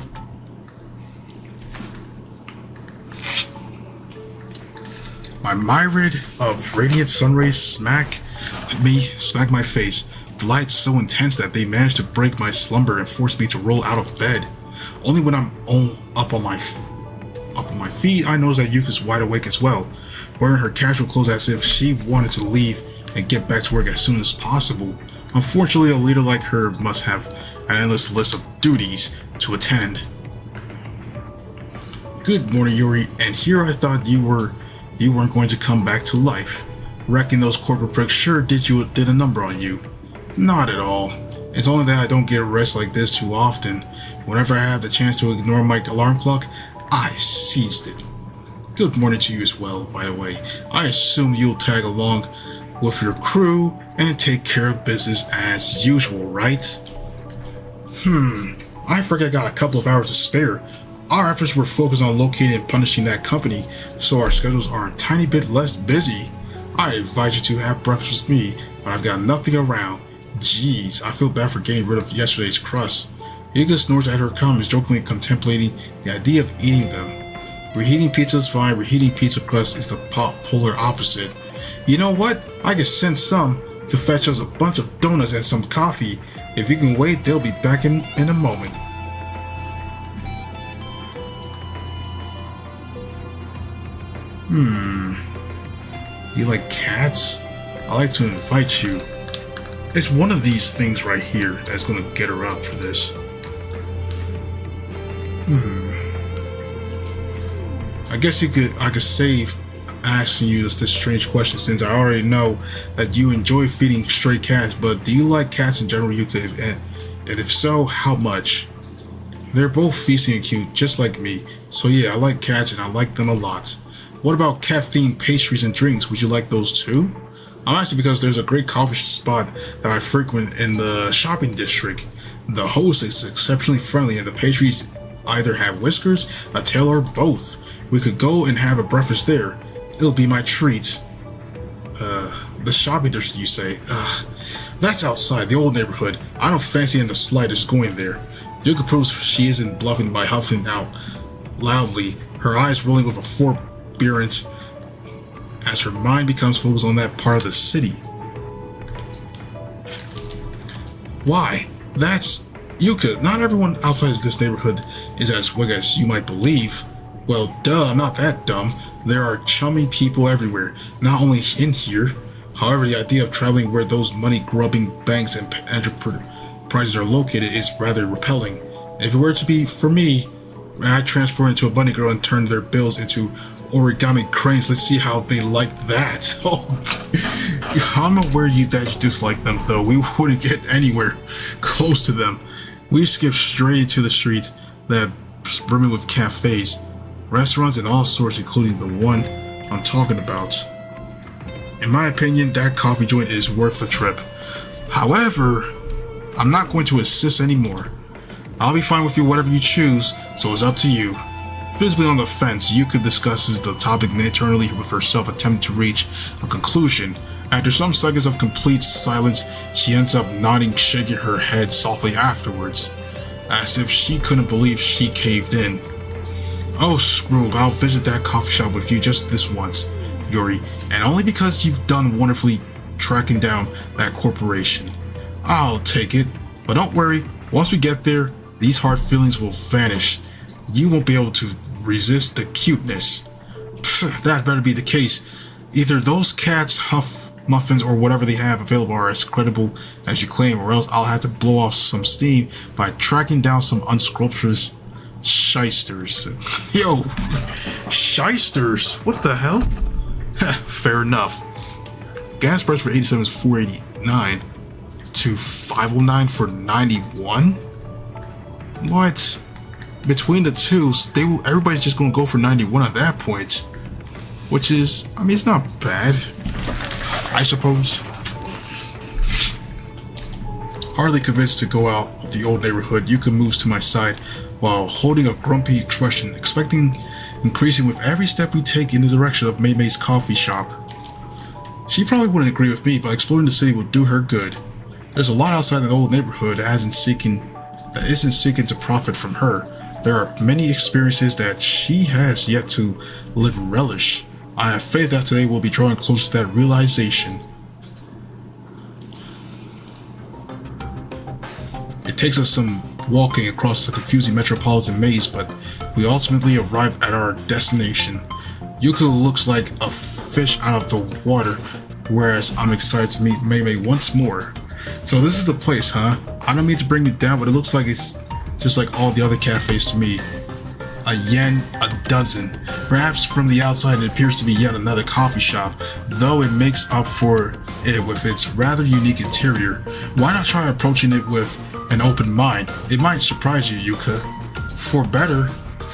My myriad of radiant sun rays smack my face, the light so intense that they manage to break my slumber and force me to roll out of bed. Only when I'm up on my feet, I notice that Yuka's wide awake as well, wearing her casual clothes as if she wanted to leave and get back to work as soon as possible. Unfortunately, a leader like her must have an endless list of duties to attend. Good morning, Yuri, and here I thought you weren't going to come back to life. Reckon those corporate pricks sure did a number on you. Not at all. It's only that I don't get rest like this too often. Whenever I have the chance to ignore my alarm clock, I seized it. Good morning to you as well, by the way. I assume you'll tag along with your crew and take care of business as usual, right? I forget I got a couple of hours to spare. Our efforts were focused on locating and punishing that company, so our schedules are a tiny bit less busy. I advise you to have breakfast with me, but I've got nothing around. Jeez, I feel bad for getting rid of yesterday's crust. Yuka snorts at her comments, jokingly contemplating the idea of eating them. Reheating pizza is fine, reheating pizza crust is the polar opposite. You know what? I could send some to fetch us a bunch of donuts and some coffee. If you can wait, they'll be back in a moment. You like cats? I'd like to invite you. It's one of these things right here that's gonna get her up for this. I guess I could save asking you this strange question since I already know that you enjoy feeding stray cats, but do you like cats in general, Yuka? And if so, how much? They're both feisty and cute, just like me. So yeah, I like cats and I like them a lot. What about cat-themed pastries and drinks? Would you like those too? I'm asking because there's a great coffee spot that I frequent in the shopping district. The host is exceptionally friendly and the pastries either have whiskers, a tail, or both. We could go and have a breakfast there. It'll be my treat. The shopping district, you say? That's outside, the old neighborhood. I don't fancy in the slightest going there. Yuka proves she isn't bluffing by huffing out loudly, her eyes rolling with a forbearance as her mind becomes focused on that part of the city. Why? That's... Yuka, not everyone outside this neighborhood is as swig as you might believe. Well, duh, I'm not that dumb. There are chummy people everywhere, not only in here. However, the idea of traveling where those money-grubbing banks and enterprises are located is rather repelling. If it were to be for me, I'd transform into a bunny girl and turn their bills into origami cranes. Let's see how they like that. Oh, I'm aware that you dislike them, though. We wouldn't get anywhere close to them. We skip straight into the street that's brimming with cafes, restaurants, and all sorts, including the one I'm talking about. In my opinion, that coffee joint is worth the trip. However, I'm not going to insist anymore. I'll be fine with you whatever you choose, so it's up to you. Visibly on the fence, Yuka discusses the topic internally with herself, attempting to reach a conclusion. After some seconds of complete silence, she ends up nodding, shaking her head softly afterwards, as if she couldn't believe she caved in. Oh, screw it, I'll visit that coffee shop with you just this once, Yuri, and only because you've done wonderfully tracking down that corporation. I'll take it, but don't worry, once we get there, these hard feelings will vanish. You won't be able to resist the cuteness. Pfft, that better be the case. Either those cats, huff muffins, or whatever they have available are as credible as you claim, or else I'll have to blow off some steam by tracking down some unscrupulous shysters. Yo, shysters? What the hell? Fair enough. Gas price for 87 is $4.89 to $5.09 for 91. What? Between the two, everybody's just gonna go for 91 at that point, which is, I mean, it's not bad, I suppose. Hardly convinced to go out of the old neighborhood, Yuka moves to my side while holding a grumpy expression, expecting increasing with every step we take in the direction of Mei Mei's coffee shop. She probably wouldn't agree with me, but exploring the city would do her good. There's a lot outside the old neighborhood that isn't seeking to profit from her. There are many experiences that she has yet to live and relish. I have faith that today will be drawing closer to that realization. It takes us some walking across the confusing metropolitan maze, but we ultimately arrive at our destination. Yuka looks like a fish out of the water, whereas I'm excited to meet Mei Mei once more. So this is the place, huh? I don't mean to bring you down, but it looks like it's just like all the other cafes to me. A yen a dozen. Perhaps from the outside it appears to be yet another coffee shop, though it makes up for it with its rather unique interior. Why not try approaching it with an open mind? It might surprise you, Yuka. For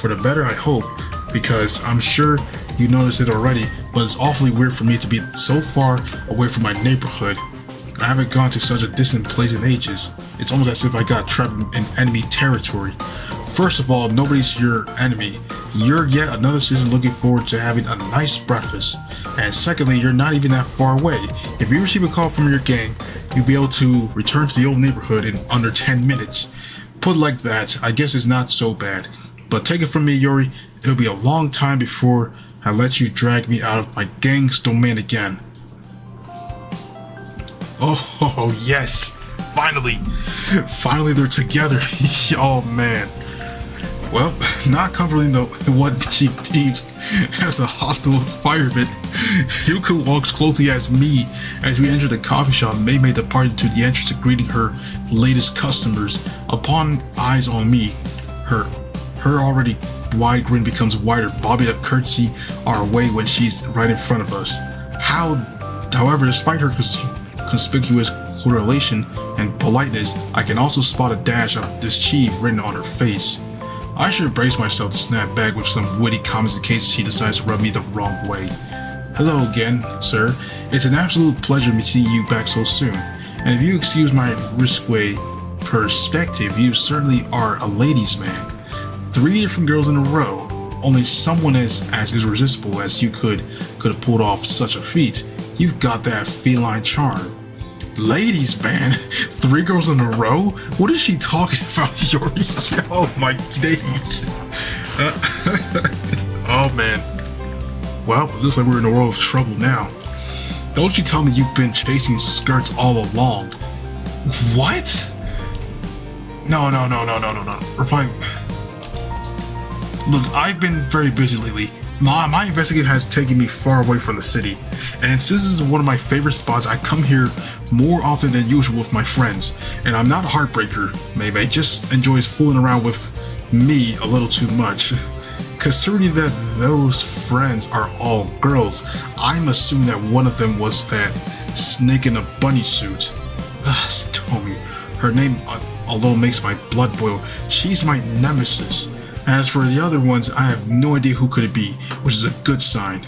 the better, I hope, because I'm sure you noticed it already, but it's awfully weird for me to be so far away from my neighborhood. I haven't gone to such a distant place in ages. It's almost as if I got trapped in enemy territory. First of all, nobody's your enemy. You're yet another citizen looking forward to having a nice breakfast. And secondly, you're not even that far away. If you receive a call from your gang, you'll be able to return to the old neighborhood in under 10 minutes. Put like that, I guess it's not so bad. But take it from me, Yuri, it'll be a long time before I let you drag me out of my gang's domain again. Oh, yes. Finally they're together. Oh, man. Well, not covering what she deems as a hostile environment, Yuka walks closely as me as we enter the coffee shop. Mei departed to the entrance, greeting her latest customers. Upon eyes on me, her already wide grin becomes wider, bobbing a curtsy our way when she's right in front of us. However, despite her conspicuous correlation and politeness, I can also spot a dash of dischief written on her face. I should brace myself to snap back with some witty comments in case she decides to rub me the wrong way. Hello again, sir. It's an absolute pleasure to see you back so soon. And if you excuse my risque perspective, you certainly are a ladies' man. 3 different girls in a row. Only someone as irresistible as you could have pulled off such a feat. You've got that feline charm. Ladies, man, 3 girls in a row? What is she talking about, Yuri? Oh my days. Oh man. Well, it looks like we're in a world of trouble now. Don't you tell me you've been chasing skirts all along. What? No. Reply. Look, I've been very busy lately. My investigation has taken me far away from the city, and since this is one of my favorite spots, I come here more often than usual with my friends. And I'm not a heartbreaker. Mei just enjoys fooling around with me a little too much. Considering that those friends are all girls, I'm assuming that one of them was that snake in a bunny suit. Satomi. Her name, although makes my blood boil, she's my nemesis. As for the other ones, I have no idea who could it be, which is a good sign.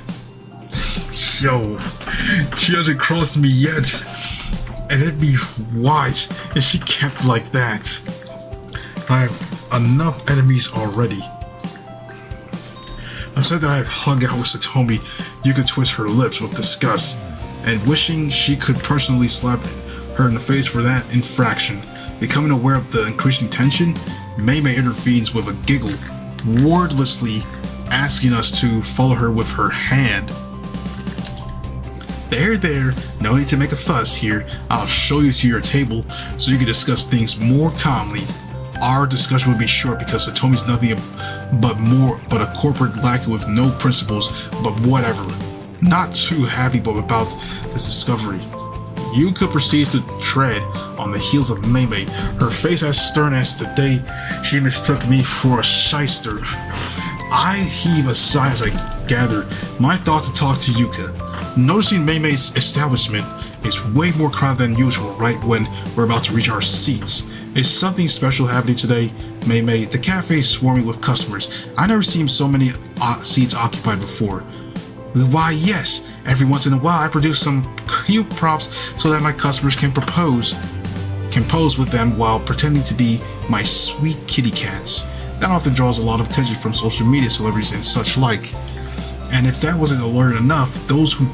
Yo, she hasn't crossed me yet. And it'd be wise if she kept like that. I have enough enemies already. I've said that I have hung out with Satomi. You could twist her lips with disgust, and wishing she could personally slap her in the face for that infraction. Becoming aware of the increasing tension, Mei intervenes with a giggle, wordlessly asking us to follow her with her hand. There, no need to make a fuss here. I'll show you to your table so you can discuss things more calmly. Our discussion will be short because Satomi's nothing but a corporate lackey with no principles, but whatever. Not too happy about this discovery. Yuka proceeds to tread on the heels of Mei, her face as stern as the day she mistook me for a shyster. I heave a sigh as I gather my thoughts to talk to Yuka. Noticing Mei's establishment is way more crowded than usual right when we're about to reach our seats. Is something special happening today, Mei? The cafe is swarming with customers. I've never seen so many seats occupied before. Why, yes. Every once in a while I produce some cute props so that my customers can pose with them while pretending to be my sweet kitty cats. That often draws a lot of attention from social media celebrities and such like. And if that wasn't alluring enough, those who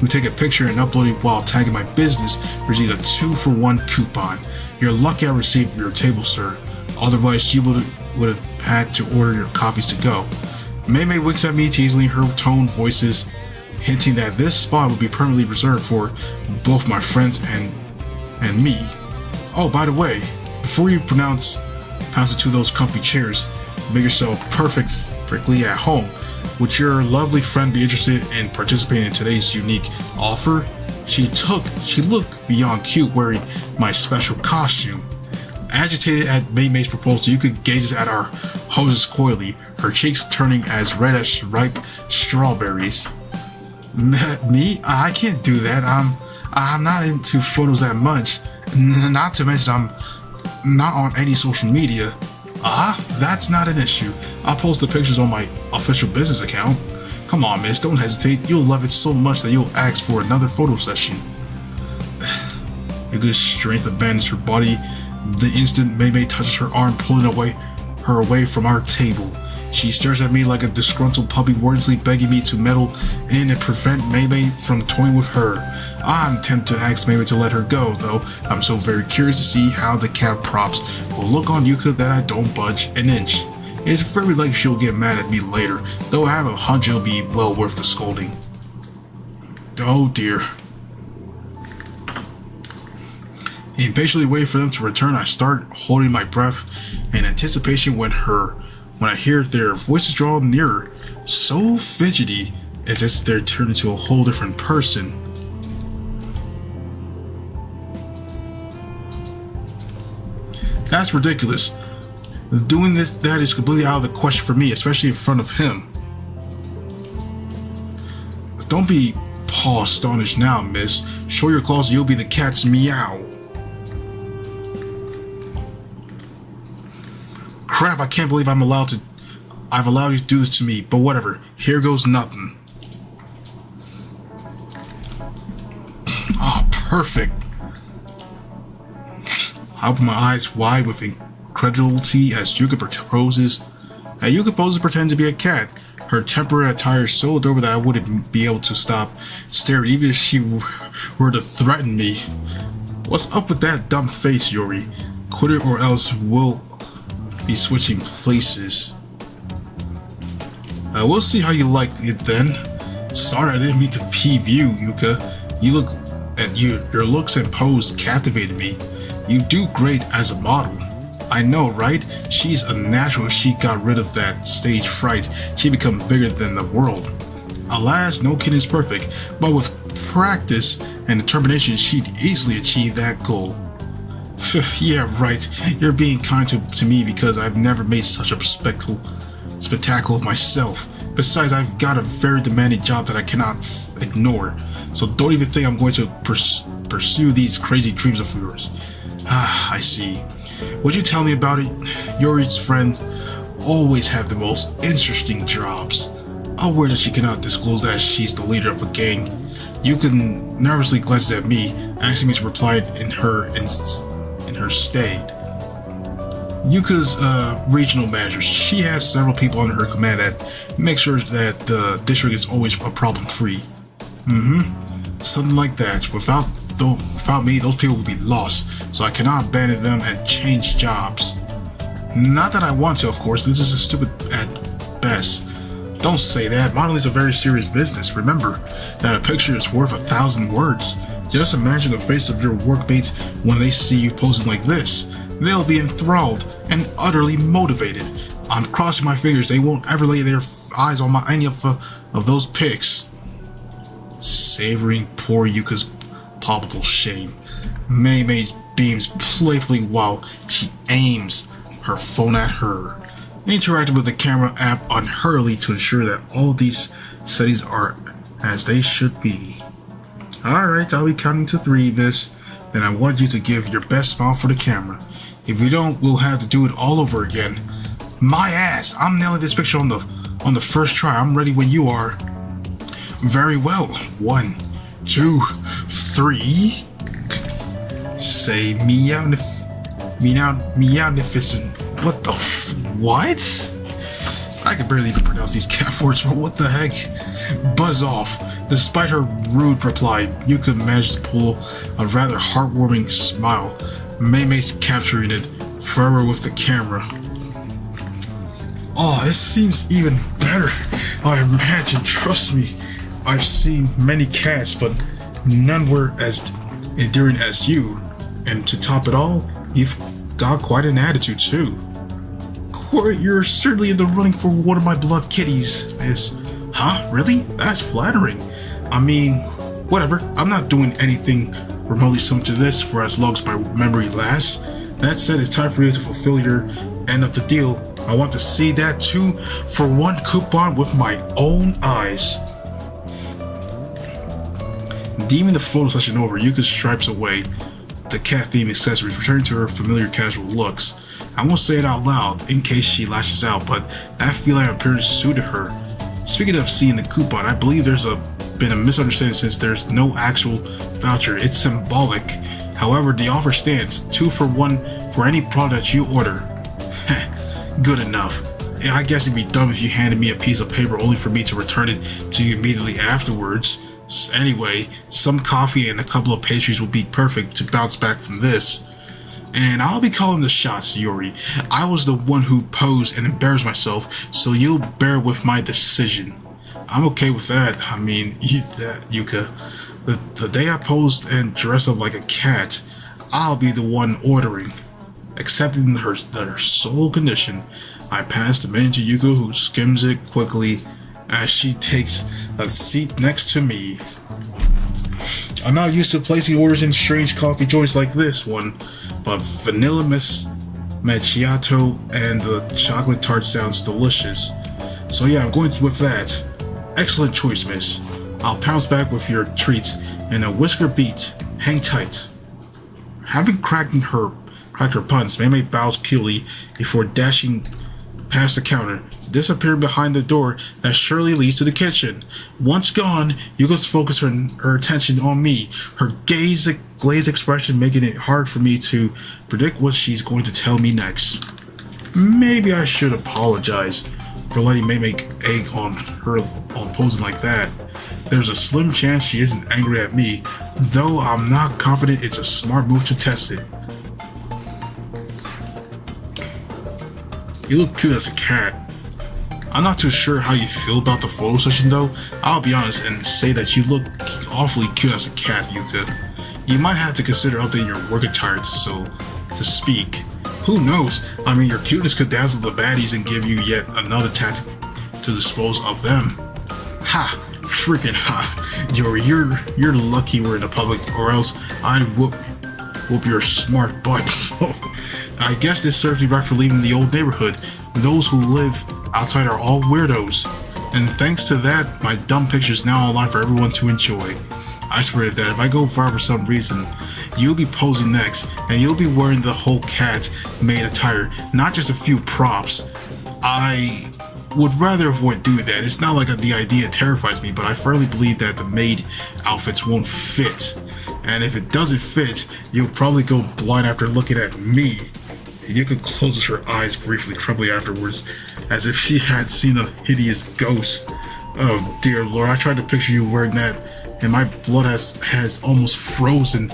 take a picture and upload it while tagging my business receive a 2-for-1 coupon. You're lucky I received your table, sir. Otherwise, you would have had to order your coffees to go. Mei winks at me teasingly, her tone voices hinting that this spot would be permanently reserved for both my friends and me. Oh, by the way, before you pounce into those comfy chairs, make yourself perfectly at home. Would your lovely friend be interested in participating in today's unique offer? She looked beyond cute wearing my special costume. Agitated at Mei's proposal, you could gaze at our hostess coyly, her cheeks turning as red as ripe strawberries. Me? I can't do that. I'm not into photos that much. Not to mention I'm not on any social media. That's not an issue. I'll post the pictures on my official business account. Come on, miss, don't hesitate. You'll love it so much that you'll ask for another photo session. Yuka's strength abandons her body the instant Mei touches her arm, pulling her away from our table. She stares at me like a disgruntled puppy, wordlessly begging me to meddle in and prevent Maymay from toying with her. I'm tempted to ask Maymay to let her go, though I'm so very curious to see how the cat props will look on Yuka that I don't budge an inch. It's very likely she'll get mad at me later, though I have a hunch it'll be well worth the scolding. Oh dear. Impatiently waiting for them to return, I start holding my breath in anticipation when I hear their voices draw nearer, so fidgety as if they're turned into a whole different person. That's ridiculous. Doing that is completely out of the question for me, especially in front of him. Don't be astonished now, miss. Show your claws, you'll be the cat's meow. Crap, I can't believe I've allowed you to do this to me, but whatever. Here goes nothing. Ah, perfect. I open my eyes wide with incredulity as Yuka poses to pretend to be a cat. Her temporary attire is so adorable that I wouldn't be able to stop staring even if she were to threaten me. What's up with that dumb face, Yuri? Quit it or else we'll be switching places. We'll see how you like it then. Sorry, I didn't mean to peeve you, Yuka. Your looks and pose captivated me. You do great as a model. I know, right? She's a natural. If she got rid of that stage fright, she'd become bigger than the world. Alas, no kid is perfect, but with practice and determination, she'd easily achieve that goal. Yeah, right. You're being kind to me because I've never made such a spectacle of myself. Besides, I've got a very demanding job that I cannot ignore. So don't even think I'm going to pursue these crazy dreams of yours. Ah, I see. Would you tell me about it? Yuri's friends always have the most interesting jobs. Aware that she cannot disclose that she's the leader of a gang, Yuka nervously glances at me, asking me to reply in her stead. Yuka's regional manager. She has several people under her command that make sure that the district is always a problem-free. Something like that. Without me, those people would be lost, so I cannot abandon them and change jobs. Not that I want to, of course. This is stupid at best. Don't say that. Modeling is a very serious business. Remember that a picture is worth 1,000 words. Just imagine the face of your workmates when they see you posing like this. They'll be enthralled and utterly motivated. I'm crossing my fingers they won't ever lay their eyes on any of those pics. Savoring poor Yuka's palpable shame, Maymay beams playfully while she aims her phone at her, interacting with the camera app unhurriedly to ensure that all these settings are as they should be. Alright, I'll be counting to 3, miss. Then I want you to give your best smile for the camera. If you don't, we'll have to do it all over again. My ass! I'm nailing this picture on the first try. I'm ready when you are. Very well. 1, 2, 3. Say meownificent. What the what? I can barely even pronounce these cat words, but what the heck? Buzz off. Despite her rude reply, Yuka managed to pull a rather heartwarming smile. Maymay's capturing it forever with the camera. Oh, this seems even better. I imagine, trust me. I've seen many cats, but none were as endearing as you. And to top it all, you've got quite an attitude too. You're certainly in the running for one of my beloved kitties, miss. Huh? Really? That's flattering. I mean, whatever. I'm not doing anything remotely similar to this for as long as my memory lasts. That said, it's time for you to fulfill your end of the deal. I want to see that 2-for-1 coupon with my own eyes. Deeming the photo session over, Yuka stripes away the cat theme accessories, returning to her familiar casual looks. I won't say it out loud in case she lashes out, but that feline appearance suited her. Speaking of seeing the coupon, I believe there's been a misunderstanding since there's no actual voucher. It's symbolic. However, the offer stands 2-for-1 for any product you order. Good enough. I guess it'd be dumb if you handed me a piece of paper only for me to return it to you immediately afterwards. Anyway, some coffee and a couple of pastries will be perfect to bounce back from this. And I'll be calling the shots, Yuri. I was the one who posed and embarrassed myself, so you'll bear with my decision. I'm okay with that. I mean, Yuka. The day I posed and dressed up like a cat, I'll be the one ordering. Accepting her sole condition, I pass the menu to Yuka, who skims it quickly as she takes a seat next to me. I'm not used to placing orders in strange coffee joints like this one, but vanilla macchiato and the chocolate tart sounds delicious. So yeah, I'm going with that. Excellent choice, miss. I'll pounce back with your treats and a whisker beat. Hang tight. Having cracked her puns, Mei bows purely before dashing past the counter, disappearing behind the door that surely leads to the kitchen. Once gone, Yuka's focus her attention on me, her glazed expression making it hard for me to predict what she's going to tell me next. Maybe I should apologize for letting Mei make egg on her on posing like that. There's a slim chance she isn't angry at me, though I'm not confident it's a smart move to test it. You look cute as a cat. I'm not too sure how you feel about the photo session though. I'll be honest and say that you look awfully cute as a cat, Yuka. You might have to consider updating your work attire so to speak. Who knows? I mean, your cuteness could dazzle the baddies and give you yet another tactic to dispose of them. Ha! Freaking ha! You're lucky we're in the public, or else I'd whoop your smart butt. I guess this serves me right for leaving the old neighborhood. Those who live outside are all weirdos. And thanks to that, my dumb picture's now online for everyone to enjoy. I swear that if I go far for some reason, you'll be posing next, and you'll be wearing the whole cat-made attire, not just a few props. I would rather avoid doing that. It's not like the idea terrifies me, but I firmly believe that the maid outfits won't fit. And if it doesn't fit, you'll probably go blind after looking at me. Yuka closes her eyes briefly, trembling afterwards, as if she had seen a hideous ghost. Oh dear Lord, I tried to picture you wearing that, and my blood has almost frozen.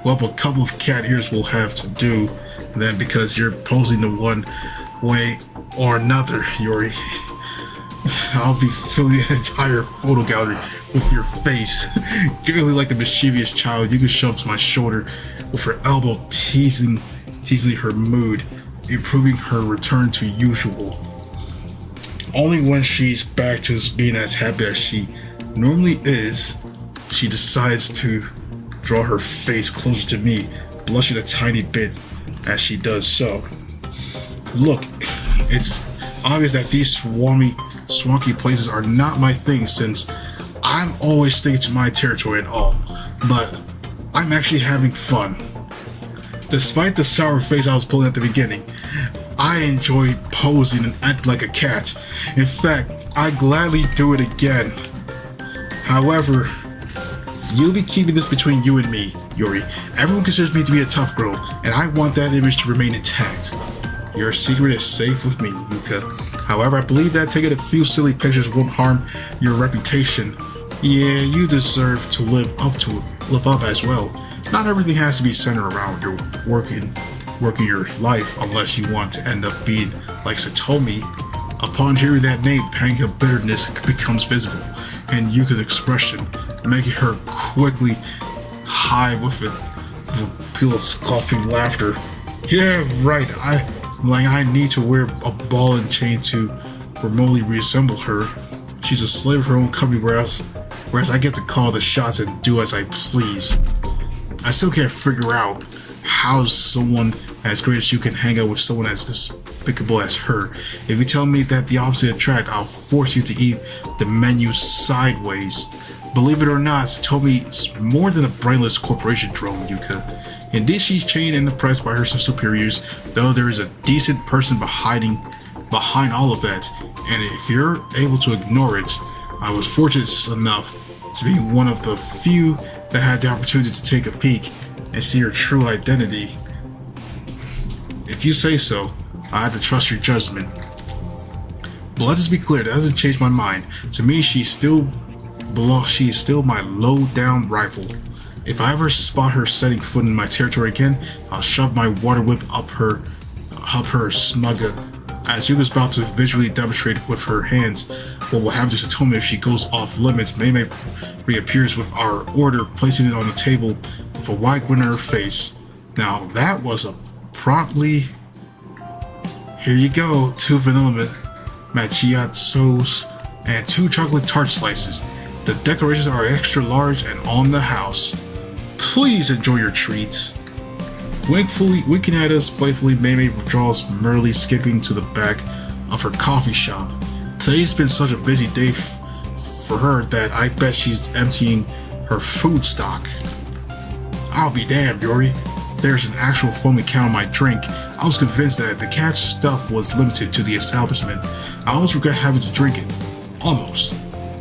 Well, a couple of cat ears will have to do then, because you're posing the one way or another, Yuri. I'll be filling the entire photo gallery with your face. Giggling like a mischievous child, Yuka shoves my shoulder with her elbow, teasing her mood, improving her return to usual. Only when she's back to being as happy as she normally is, she decides to draw her face closer to me, blushing a tiny bit as she does so. Look, it's obvious that these swanky places are not my thing, since I'm always sticking to my territory and all, but I'm actually having fun. Despite the sour face I was pulling at the beginning, I enjoy posing and acting like a cat. In fact, I gladly do it again. However, you'll be keeping this between you and me, Yuri. Everyone considers me to be a tough girl, and I want that image to remain intact. Your secret is safe with me, Yuka. However, I believe that taking a few silly pictures won't harm your reputation. Yeah, you deserve to live up as well. Not everything has to be centered around your working your life, unless you want to end up being like Satomi. Upon hearing that name, pang of bitterness becomes visible in Yuka's expression, making her quickly high with a peal of scoffing laughter. Yeah, right. I need to wear a ball and chain to remotely resemble her. She's a slave of her own company, whereas I get to call the shots and do as I please. I still can't figure out how someone as great as you can hang out with someone as despicable as her. If you tell me that the opposite attract, I'll force you to eat the menu sideways. Believe it or not, Satomi's more than a brainless corporation drone, Yuka. Indeed, she's chained and oppressed by her superiors, though there is a decent person behind all of that, and if you're able to ignore it, I was fortunate enough to be one of the few that had the opportunity to take a peek and see her true identity. If you say so, I have to trust your judgment. But let us be clear, that doesn't change my mind. To me, she's still my low-down rival. If I ever spot her setting foot in my territory again, I'll shove my water whip up her smugga. As Yuka's about to visually demonstrate with her hands what will happen to Satomi if she goes off limits, Mei reappears with our order, placing it on the table with a wide grin on her face. Now that was a promptly... Here you go, 2 vanilla macchiatos and 2 chocolate tart slices. The decorations are extra large and on the house. Please enjoy your treats. Winking at us playfully, Mei withdraws, merrily skipping to the back of her coffee shop. Today's been such a busy day for her that I bet she's emptying her food stock. I'll be damned, Yuri. There's an actual foaming can on my drink. I was convinced that the cat's stuff was limited to the establishment. I almost regret having to drink it. Almost.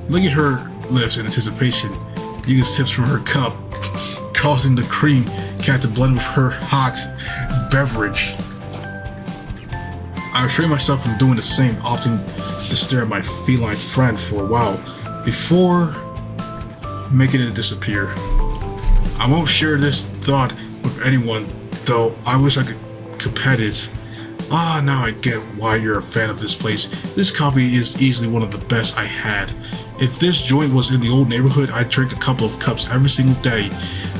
Look at her lips in anticipation. Yuka sips from her cup, causing the cream cat to blend with her hot beverage. I restrain myself from doing the same, opting to stare at my feline friend for a while before making it disappear. I won't share this thought with anyone, though I wish I could pet it. Now I get why you're a fan of this place. This coffee is easily one of the best I had. If this joint was in the old neighborhood, I'd drink a couple of cups every single day.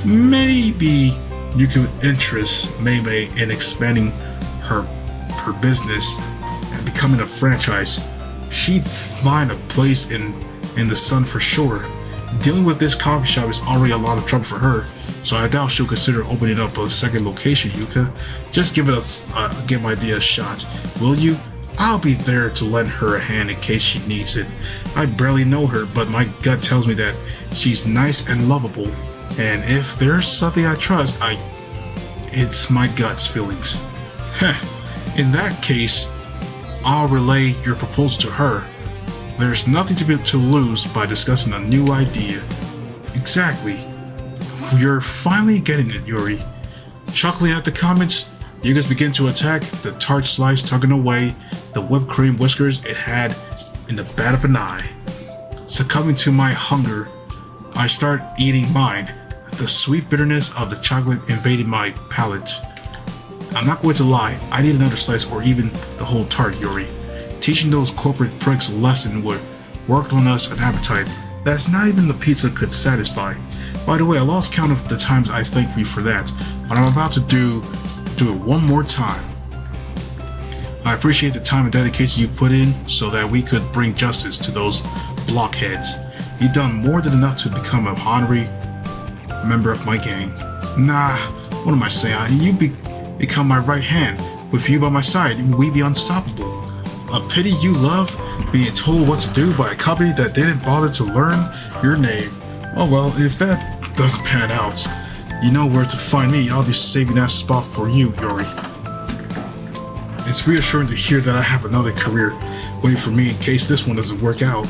Maybe you could interest Mei in expanding her business and becoming a franchise. She'd find a place in the sun for sure. Dealing with this coffee shop is already a lot of trouble for her, so I doubt she'll consider opening up a second location, Yuka. Just give my idea a shot, will you? I'll be there to lend her a hand in case she needs it. I barely know her, but my gut tells me that she's nice and lovable, and if there's something I trust, it's my gut's feelings. Heh. In that case, I'll relay your proposal to her. There's nothing to lose by discussing a new idea. Exactly. You're finally getting it, Yuri. Chuckling at the comments, Yugas begin to attack, the tart slice tugging away the whipped cream whiskers it had in the bat of an eye. Succumbing to my hunger, I start eating mine, the sweet bitterness of the chocolate invading my palate. I'm not going to lie, I need another slice or even the whole tart, Yuri. Teaching those corporate pricks a lesson would work on us an appetite that's not even the pizza could satisfy. By the way, I lost count of the times I thanked you for that, but I'm about to do it one more time. I appreciate the time and dedication you put in so that we could bring justice to those blockheads. You've done more than enough to become a honorary member of my gang. Nah, what am I saying? You become my right hand. With you by my side, we'd be unstoppable. A pity you love being told what to do by a company that didn't bother to learn your name. Oh well, if that doesn't pan out, you know where to find me. I'll be saving that spot for you, Yuri. It's reassuring to hear that I have another career waiting for me in case this one doesn't work out.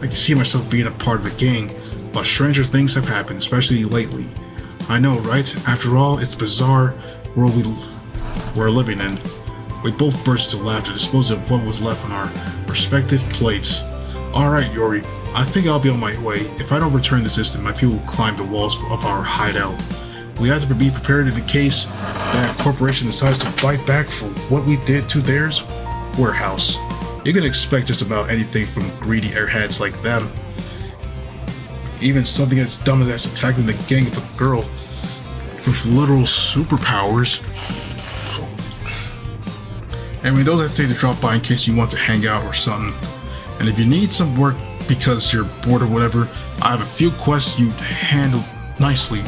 I can see myself being a part of a gang, but stranger things have happened, especially lately. I know, right? After all, it's a bizarre world we're living in. We both burst into laughter, disposing of what was left on our respective plates. Alright, Yuri, I think I'll be on my way. If I don't return this instant, my people will climb the walls of our hideout. We have to be prepared in the case that corporation decides to bite back for what we did to theirs warehouse. You can expect just about anything from greedy airheads like them. Even something as dumb as attacking the gang of a girl with literal superpowers. Anyway, those I think to drop by in case you want to hang out or something. And if you need some work because you're bored or whatever, I have a few quests you'd handle nicely.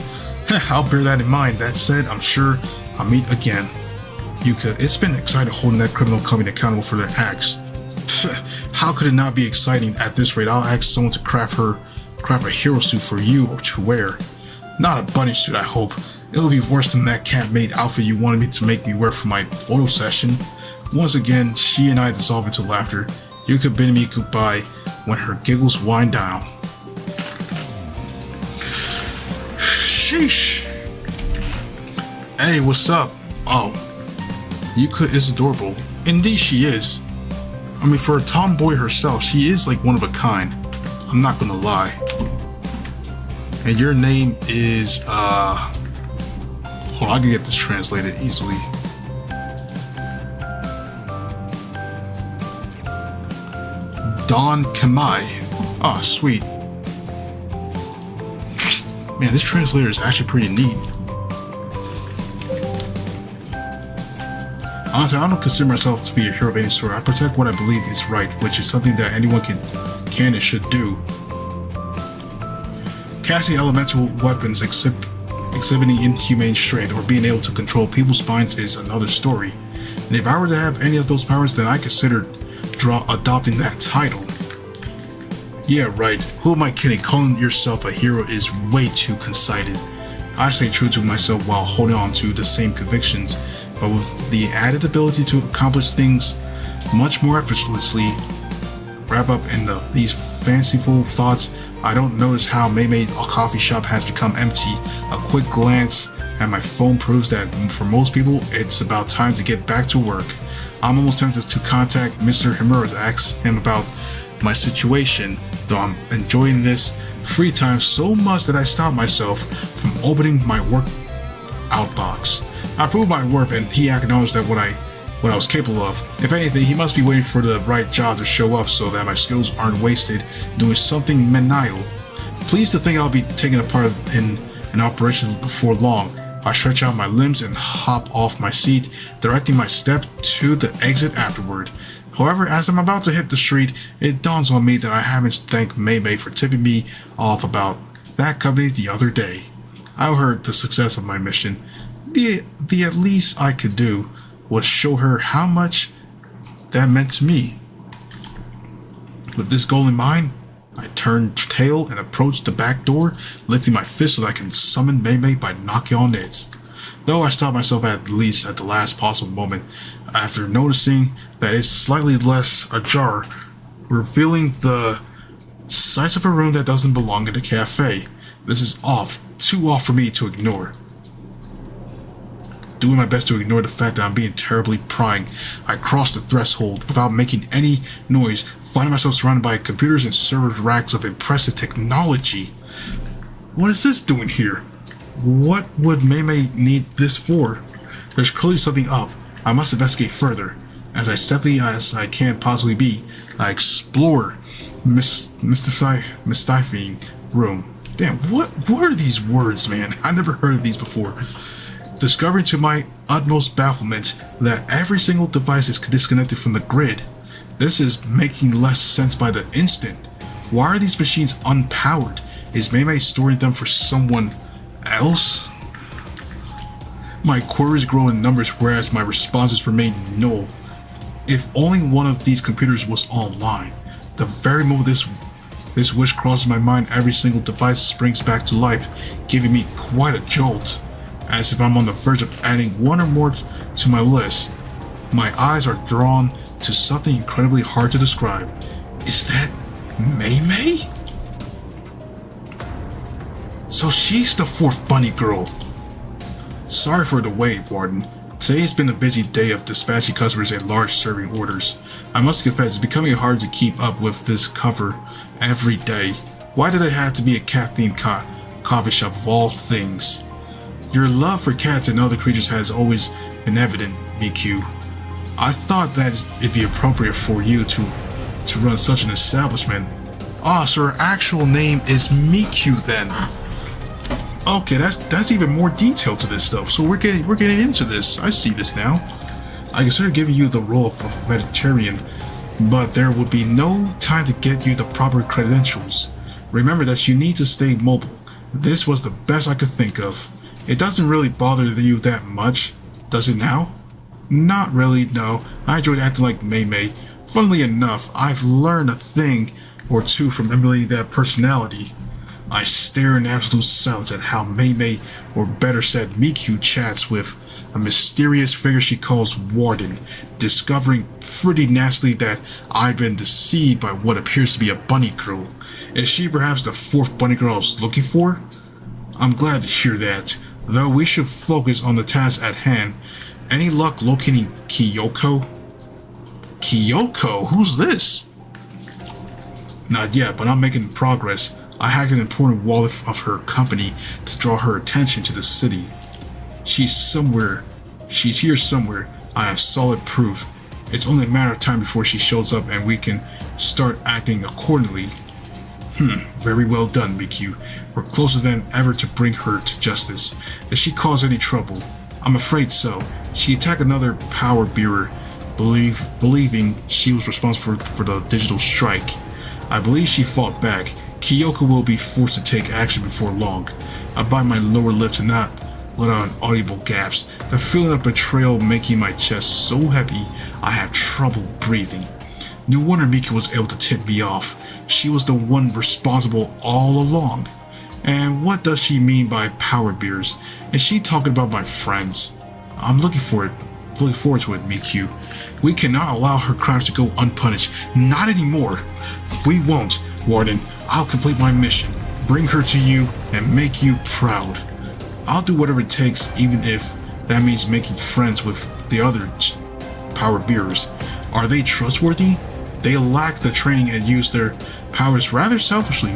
I'll bear that in mind. That said, I'm sure I'll meet again. Yuka, it's been exciting holding that criminal company accountable for their acts. How could it not be exciting? At this rate, I'll ask someone to craft a hero suit for you to wear. Not a bunny suit, I hope. It'll be worse than that cat-made outfit you wanted me to make me wear for my photo session. Once again, she and I dissolve into laughter. Yuka bidding me goodbye when her giggles wind down. Sheesh. Hey, what's up? Oh, Yuka is adorable. Indeed she is. I mean, for a tomboy herself, she is like one of a kind. I'm not gonna lie. And your name is, hold on, I can get this translated easily. Don Kamai. Ah, sweet. Man, this translator is actually pretty neat. Honestly, I don't consider myself to be a hero of any sort. I protect what I believe is right, which is something that anyone can and should do. Casting elemental weapons exhibiting inhumane strength or being able to control people's minds is another story. And if I were to have any of those powers, then I consider adopting that title. Yeah, right. Who am I kidding? Calling yourself a hero is way too conceited. I stay true to myself while holding on to the same convictions, but with the added ability to accomplish things much more effortlessly. Wrap up in these fanciful thoughts, I don't notice how Maymay coffee shop has become empty. A quick glance at my phone proves that for most people, it's about time to get back to work. I'm almost tempted to contact Mr. Himura to ask him about my situation, though I'm enjoying this free time so much that I stopped myself from opening my work outbox. I proved my worth and he acknowledged that what I was capable of. If anything, he must be waiting for the right job to show up so that my skills aren't wasted doing something menial. Pleased to think I'll be taking a part in an operation before long. I stretch out my limbs and hop off my seat, directing my step to the exit afterward. However, as I'm about to hit the street, it dawns on me that I haven't thanked Maymay for tipping me off about that company the other day. I heard the success of my mission. The at least I could do was show her how much that meant to me. With this goal in mind, I turned tail and approached the back door, lifting my fist so that I can summon Maymay by knocking on it. Though I stopped myself at least at the last possible moment, after noticing that it's slightly less ajar, revealing the size of a room that doesn't belong in the cafe. This is too off for me to ignore. Doing my best to ignore the fact that I'm being terribly prying, I crossed the threshold without making any noise, finding myself surrounded by computers and server racks of impressive technology. What is this doing here? What would Maymay need this for? There's clearly something up. I must investigate further. As stealthy as I can possibly be, I explore mystifying room. Damn, what are these words, man? I never heard of these before. Discovering to my utmost bafflement that every single device is disconnected from the grid. This is making less sense by the instant. Why are these machines unpowered? Is Maymay storing them for someone else? My queries grow in numbers whereas my responses remain null. If only one of these computers was online. The very moment this wish crosses my mind, every single device springs back to life, giving me quite a jolt. As if I'm on the verge of adding one or more to my list, my eyes are drawn to something incredibly hard to describe. Is that Maymay? So she's the fourth bunny girl. Sorry for the wait, Warden. Today has been a busy day of dispatching customers and large serving orders. I must confess, it's becoming hard to keep up with this cover every day. Why did it have to be a cat-themed coffee shop of all things? Your love for cats and other creatures has always been evident, Miku. I thought that it'd be appropriate for you to run such an establishment. Ah, so her actual name is Miku then. Okay, that's even more detail to this stuff. So we're getting into this. I see this now. I consider giving you the role of a vegetarian, but there would be no time to get you the proper credentials. Remember that you need to stay mobile. This was the best I could think of. It doesn't really bother you that much, does it now? Not really, no. I enjoyed acting like Maymay. Funnily enough, I've learned a thing or two from emulating that personality. I stare in absolute silence at how Maymay, or better said Miku, chats with a mysterious figure she calls Warden, discovering pretty nastily that I've been deceived by what appears to be a bunny girl. Is she perhaps the fourth bunny girl I was looking for? I'm glad to hear that. Though we should focus on the task at hand. Any luck locating Kyoko? Kyoko, who's this? Not yet, but I'm making progress. I hacked an important wallet of her company to draw her attention to the city. She's here somewhere. I have solid proof. It's only a matter of time before she shows up and we can start acting accordingly. Very well done, Mikyu. We're closer than ever to bring her to justice. Did she cause any trouble? I'm afraid so. She attacked another power bearer, believing she was responsible for the digital strike. I believe she fought back. Kyoko will be forced to take action before long. I bite my lower lip to not let out audible gasps, the feeling of betrayal making my chest so heavy I have trouble breathing. No wonder Miki was able to tip me off. She was the one responsible all along. And what does she mean by power beers? Is she talking about my friends? I'm looking forward to it, Mikyu. We cannot allow her crimes to go unpunished. Not anymore. We won't, Warden. I'll complete my mission, bring her to you, and make you proud. I'll do whatever it takes, even if that means making friends with the other power bearers. Are they trustworthy? They lack the training and use their powers rather selfishly,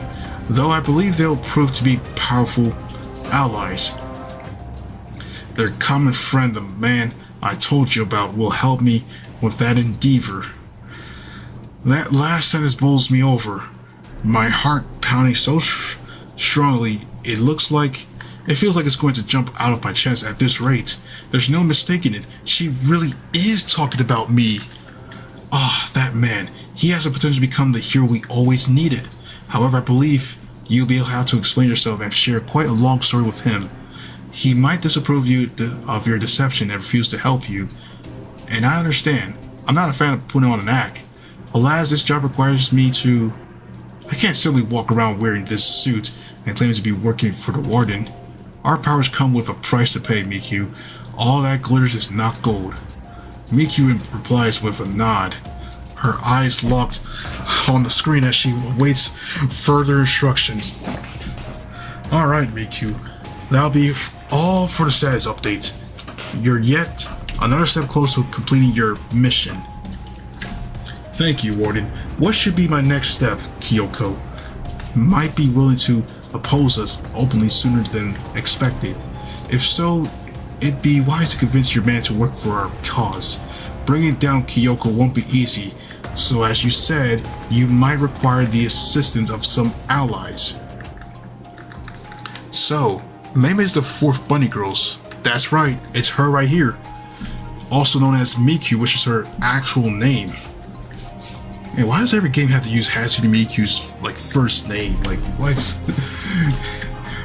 though I believe they'll prove to be powerful allies. Their common friend, the man I told you about, will help me with that endeavor. That last sentence bowls me over, my heart pounding so strongly it feels like it's going to jump out of my chest at this rate. There's no mistaking it. She really is talking about me. That man. He has the potential to become the hero we always needed. However, I believe you'll be able to have to explain yourself and share quite a long story with him. He might disapprove of your deception and refuse to help you. And I understand. I'm not a fan of putting on an act. Alas, this job requires me to... I can't simply walk around wearing this suit and claim to be working for the Warden. Our powers come with a price to pay, Mikyu. All that glitters is not gold. Mikyu replies with a nod, her eyes locked on the screen as she awaits further instructions. Alright, Mikyu. That'll be all for the status update. You're yet another step closer to completing your mission. Thank you, Warden. What should be my next step, Kyoko? Might be willing to oppose us openly sooner than expected. If so, it'd be wise to convince your man to work for our cause. Bringing down Kyoko won't be easy, so as you said, you might require the assistance of some allies. So, maybe it's the fourth bunny girls. That's right, it's her right here. Also known as Mikyu, which is her actual name. And why does every game have to use Hatsune Miku's first name? What?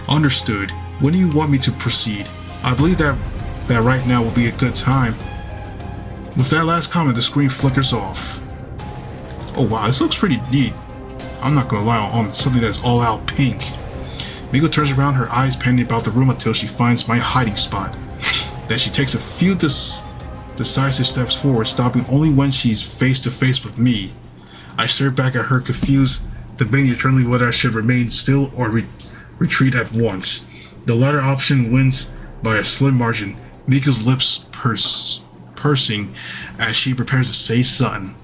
Understood. When do you want me to proceed? I believe that right now will be a good time. With that last comment, the screen flickers off. Oh wow, this looks pretty neat. I'm not gonna lie on something that's all out pink. Miko turns around, her eyes panning about the room until she finds my hiding spot. Then she takes a few decisive steps forward, stopping only when she's face to face with me. I stare back at her, confused, debating eternally whether I should remain still or retreat at once. The latter option wins by a slim margin, Miko's lips pursing as she prepares to say something.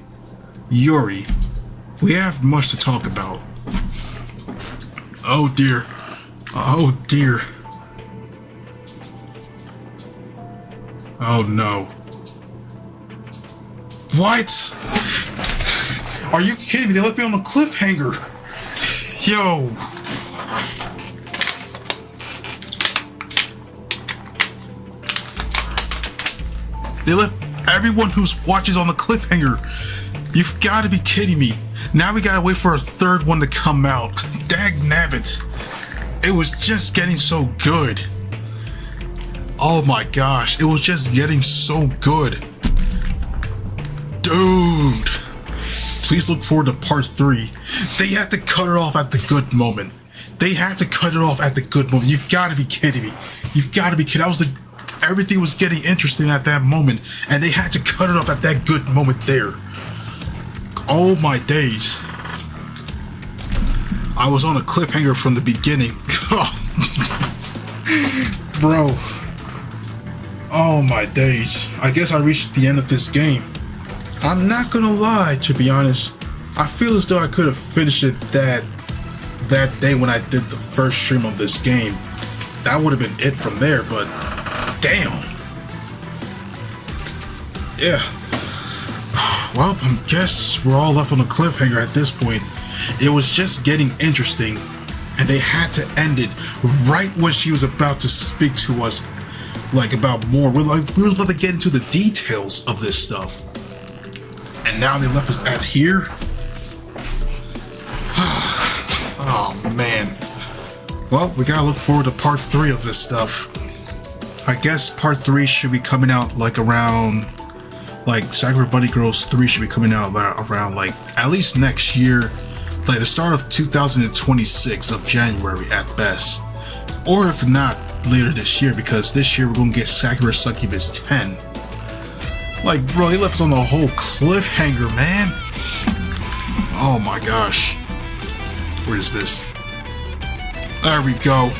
Yuri, we have much to talk about. Oh dear. Oh dear. Oh no. What? Are you kidding me? They left me on a cliffhanger. Yo. They left everyone who watches on the cliffhanger. You've got to be kidding me. Now we gotta wait for a third one to come out. Dag nabbit. It was just getting so good. Oh my gosh, it was just getting so good. Dude. Please look forward to part 3. They had to cut it off at the good moment. They had to cut it off at the good moment. You've got to be kidding me. You've got to be kidding. Everything was getting interesting at that moment, and they had to cut it off at that good moment there. Oh my days. I was on a cliffhanger from the beginning. Bro. Oh my days. I guess I reached the end of this game. I'm not gonna lie, to be honest, I feel as though I could have finished it that day when I did the first stream of this game. That would have been it from there, but damn. Yeah. Well, I guess we're all left on a cliffhanger at this point. It was just getting interesting, and they had to end it right when she was about to speak to us, like, about more. We were about to get into the details of this stuff, and now they left us at here. Oh man. Well, we gotta look forward to part 3 of this stuff. I guess part 3 should be coming out like around, like Sakura Bunny Girls 3 should be coming out around like at least next year, like the start of 2026 of January at best, or if not later this year, because this year we're gonna get Sakura Succubus 10. Like, bro, he left us on a whole cliffhanger, man. Oh my gosh. Where is this? There we go.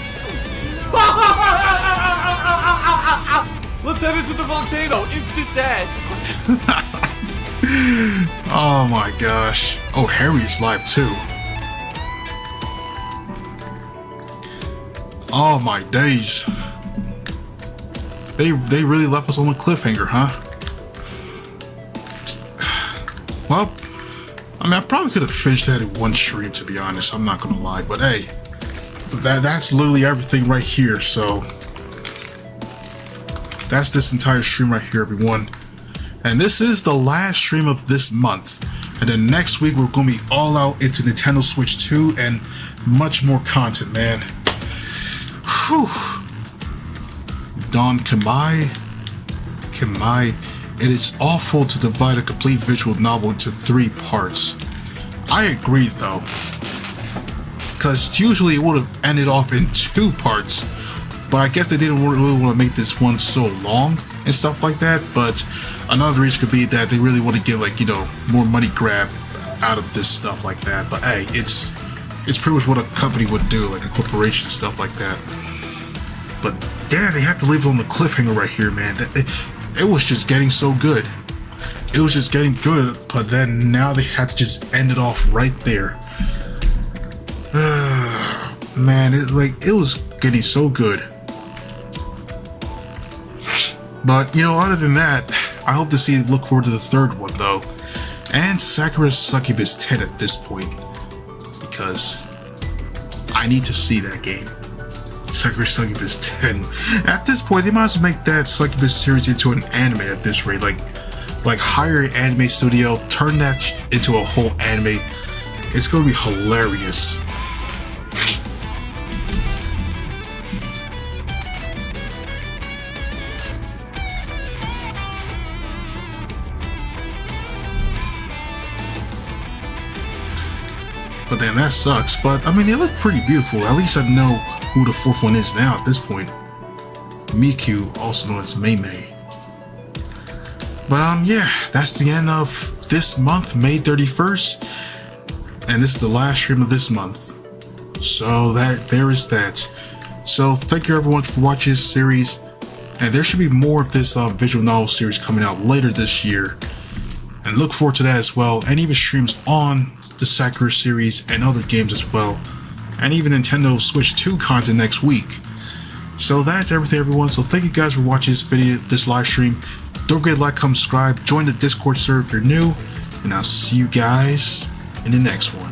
Let's head into the volcano. Instant death. Oh my gosh. Oh, Harry's live too. Oh my days. They really left us on a cliffhanger, huh? Well, I mean, I probably could have finished that in one stream, to be honest. I'm not gonna lie, but hey, that's literally everything right here. So that's this entire stream right here, everyone. And this is the last stream of this month. And then next week we're gonna be all out into Nintendo Switch 2 and much more content, man. Whew. Don Kamai. It is awful to divide a complete visual novel into 3 parts. I agree though, because usually it would have ended off in 2 parts, but I guess they didn't really want to make this one so long and stuff like that. But another reason could be that they really want to get, like, you know, more money grab out of this stuff like that. But hey, it's pretty much what a company would do, like a corporation, stuff like that. But damn, they had to leave it on the cliffhanger right here, man. It was just getting so good. It was just getting good, but then now they had to just end it off right there. Man, it was getting so good. But, you know, other than that, I hope to look forward to the 3rd one though, and Sakura Succubus 10 at this point, because I need to see that game. Sakura Succubus 10. At this point, they might as well make that Succubus series into an anime at this rate. Like hire an anime studio, turn that into a whole anime. It's gonna be hilarious. But then that sucks. But I mean, they look pretty beautiful. At least I know who the 4th one is now at this point. Miku, also known as Mei Mei. But yeah, that's the end of this month, May 31st. And this is the last stream of this month. So there is that. So thank you everyone for watching this series. And there should be more of this visual novel series coming out later this year. And look forward to that as well. And even streams on the Sakura series and other games as well. And even Nintendo Switch 2 content next week. So that's everything, everyone. So thank you guys for watching this video, this live stream. Don't forget to like, comment, subscribe, join the Discord server if you're new, and I'll see you guys in the next one.